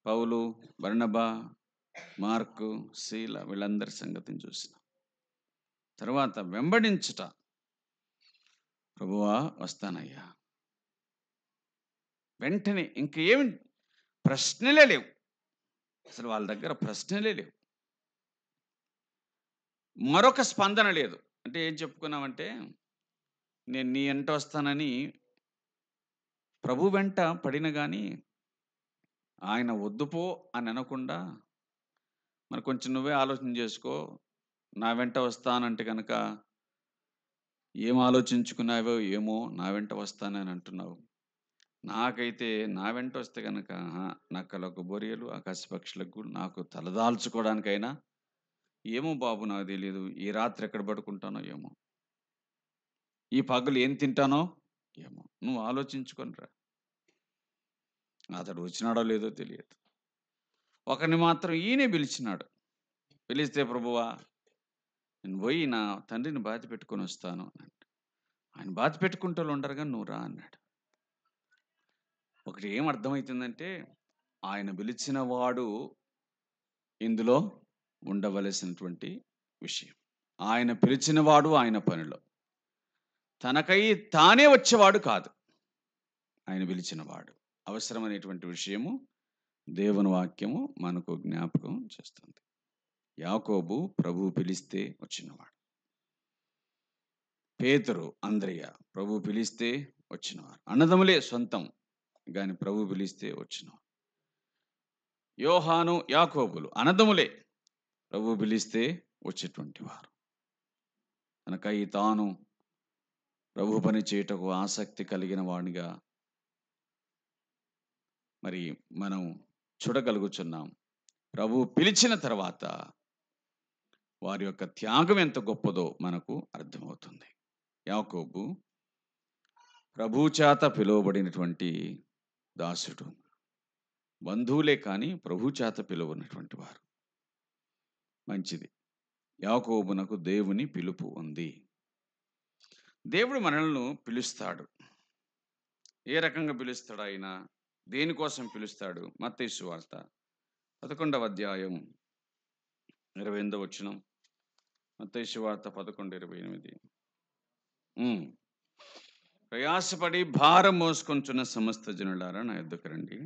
పౌలు, బర్నబా, మార్కు, శీల, వీళ్ళందరి సంగతిని చూసినాం. తర్వాత వెంబడించుట. ప్రభువా వస్తానయ్యా, వెంటనే ఇంకేమి ప్రశ్నలే లేవు, అసలు వాళ్ళ దగ్గర ప్రశ్నలే లేవు, మరొక స్పందన లేదు. అంటే ఏం చెప్పుకున్నామంటే, నేను నీ వెంట వస్తానని ప్రభు వెంట పడిన కానీ ఆయన వద్దుపో అని అనకుండా, మరి కొంచెం నువ్వే ఆలోచన చేసుకో, నా వెంట వస్తానంటే కనుక ఏం ఆలోచించుకున్నావో ఏమో, నా వెంట వస్తానని అంటున్నావు. నాకైతే నా వెంట వస్తే కనుక నక్కలకు బొరియలు, ఆకాశ పక్షులకు నాకు తలదాల్చుకోవడానికైనా ఏమో బాబు, నాకు తెలియదు. ఈ రాత్రి ఎక్కడ పడుకుంటానో ఏమో, ఈ పగలు ఏం తింటానో ఏమో, నువ్వు ఆలోచించుకొనిరా. అతడు వచ్చినాడో లేదో తెలియదు. ఒకరిని మాత్రం ఈయనే పిలిచినాడు. పిలిస్తే, ప్రభువా నేను పోయి నా తండ్రిని బాధ పెట్టుకొని వస్తాను అన్నాడు. ఆయన బాధ పెట్టుకుంటూ ఉండరు కానీ నువ్వు రా అన్నాడు. ఒకటి ఏం అర్థమవుతుందంటే, ఆయన పిలిచిన వాడు ఇందులో ఉండవలసినటువంటి విషయం. ఆయన పిలిచిన వాడు ఆయన పనిలో, తనకై తానే వచ్చేవాడు కాదు. ఆయన పిలిచిన వాడు అవసరమైనటువంటి విషయము దేవుని వాక్యము మనకు జ్ఞాపకం చేస్తుంది. యాకోబు ప్రభు పిలిస్తే వచ్చినవాడు. పేతురు, అంద్రయ్య ప్రభు పిలిస్తే వచ్చినవారు. అన్నదమ్ములే సొంతం, కానీ ప్రభు పిలిస్తే వచ్చినవారు. యోహాను, యాకోబులు అన్నదమ్ములే, ప్రభు పిలిస్తే వచ్చేటువంటి వారు. కనుక తాను ప్రభు పని చేయుటకు ఆసక్తి కలిగిన వాడిగా మరి మనం చూడగలుగుతున్నాం. ప్రభు పిలిచిన తర్వాత వారి యొక్క త్యాగం ఎంత గొప్పదో మనకు అర్థమవుతుంది. యాకోబు ప్రభు చేత పిలువబడినటువంటి దాసుడు. బంధువులే కానీ ప్రభు చేత పిలువబడినటువంటి వారు. మంచిది. యాకోబునకు దేవుని పిలుపు ఉంది. దేవుడు మనల్ని పిలుస్తాడు. ఏ రకంగా పిలుస్తాడు ఆయన? దేనికోసం పిలుస్తాడు? మత్తయి సువార్త 11వ అధ్యాయం 28వ వచనం. మత్తయి సువార్త 11:28. ప్రయాసపడి భారం మోసుకొంచున్న సమస్త జనులారా నా యొద్దకు రండి,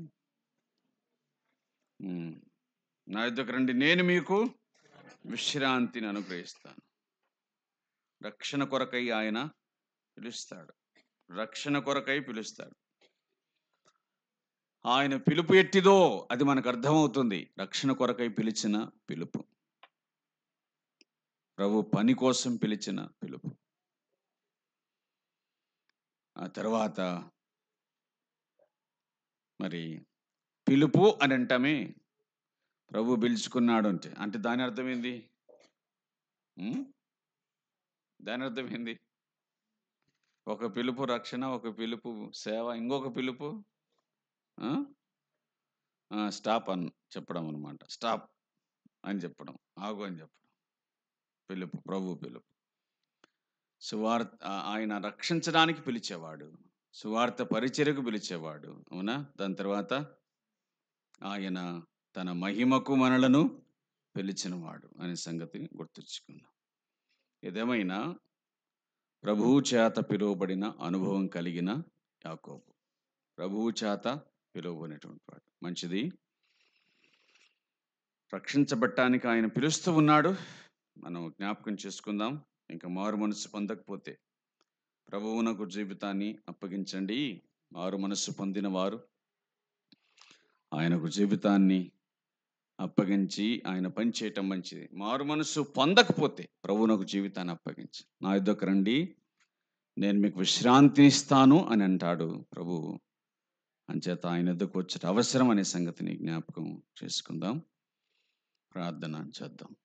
నా యొద్దకు రండి, నేను మీకు విశ్రాంతిని అనుగ్రహిస్తాను. రక్షణ కొరకై ఆయన పిలుస్తాడు. రక్షణ కొరకై పిలుస్తాడు. ఆయన పిలుపు ఎట్టిదో అది మనకు అర్థమవుతుంది. రక్షణ కొరకై పిలిచిన పిలుపు, ప్రభు పని కోసం పిలిచిన పిలుపు. ఆ తర్వాత మరి పిలుపు అని అంటామే, ప్రభు పిలుచుకున్నాడు అంటే దాని అర్థం ఏంది? దాని అర్థం ఏంది? ఒక పిలుపు రక్షణ, ఒక పిలుపు సేవ, ఇంకొక పిలుపు స్టాప్ అని చెప్పడం అనమాట. స్టాప్ అని చెప్పడం, ఆగు అని చెప్పడం. పిలుపు, ప్రభు పిలుపు. సువార్త, ఆయన రక్షించడానికి పిలిచేవాడు, సువార్త పరిచర్యకు పిలిచేవాడు, అవునా? దాని తర్వాత ఆయన తన మహిమకు మనలను పిలిచినవాడు అనే సంగతిని గుర్తుంచుకుందాం. ఏదేమైనా ప్రభువు చేత పిలువబడిన అనుభవం కలిగిన యాకోబు, ప్రభువు చేత పిలువబడినటువంటి వాడు. మంచిది. రక్షించబట్టానికి ఆయన పిలుస్తూ ఉన్నాడు. మనం జ్ఞాపకం చేసుకుందాం. ఇంకా మారు మనసు పొందకపోతే ప్రభువునకు జీవితాన్ని అప్పగించండి. మారు మనసు పొందిన వారు ఆయనకు జీవితాన్ని అప్పగించి ఆయన పని చేయటం మంచిది. మారు మనసు పొందకపోతే ప్రభువునకు జీవితాన్ని అప్పగించి నా యొద్దకు రండి, నేను మీకు విశ్రాంతి ఇస్తాను అని అంటాడు ప్రభువు. అంచేత ఆయన యొద్దకు వచ్చేట అవసరం అనే సంగతిని జ్ఞాపకం చేసుకుందాం. ప్రార్థన చేద్దాం.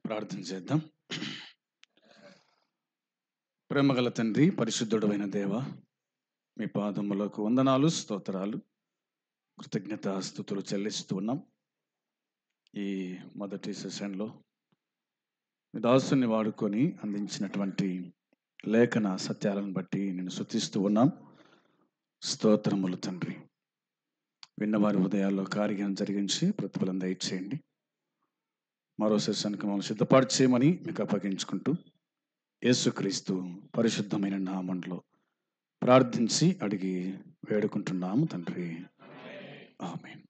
ప్రార్థన చేద్దాం. ప్రేమగల తండ్రి, పరిశుద్ధుడైన దేవ, మీ పాదములకు వందనాలు, స్తోత్రాలు, కృతజ్ఞతాస్తుతులు చెల్లిస్తూ ఉన్నాం. ఈ మొదటి సెషన్లో మీ దాసుని వాడుకొని అందించినటువంటి లేఖన సత్యాలను బట్టి నేను స్తుతిస్తూ ఉన్నాం. స్తోత్రములు తండ్రి. విన్నవారి ఉదయాల్లో కార్యం జరిగించి ప్రతిఫలం దయచేయండి. మరో సెషన్కి మమ్మల్ని సిద్ధపాటు చేయమని మీకు అప్పగించుకుంటూ యేసుక్రీస్తు పరిశుద్ధమైన నామంలో ప్రార్థించి అడిగి వేడుకుంటున్నాము తండ్రి. ఆమేన్.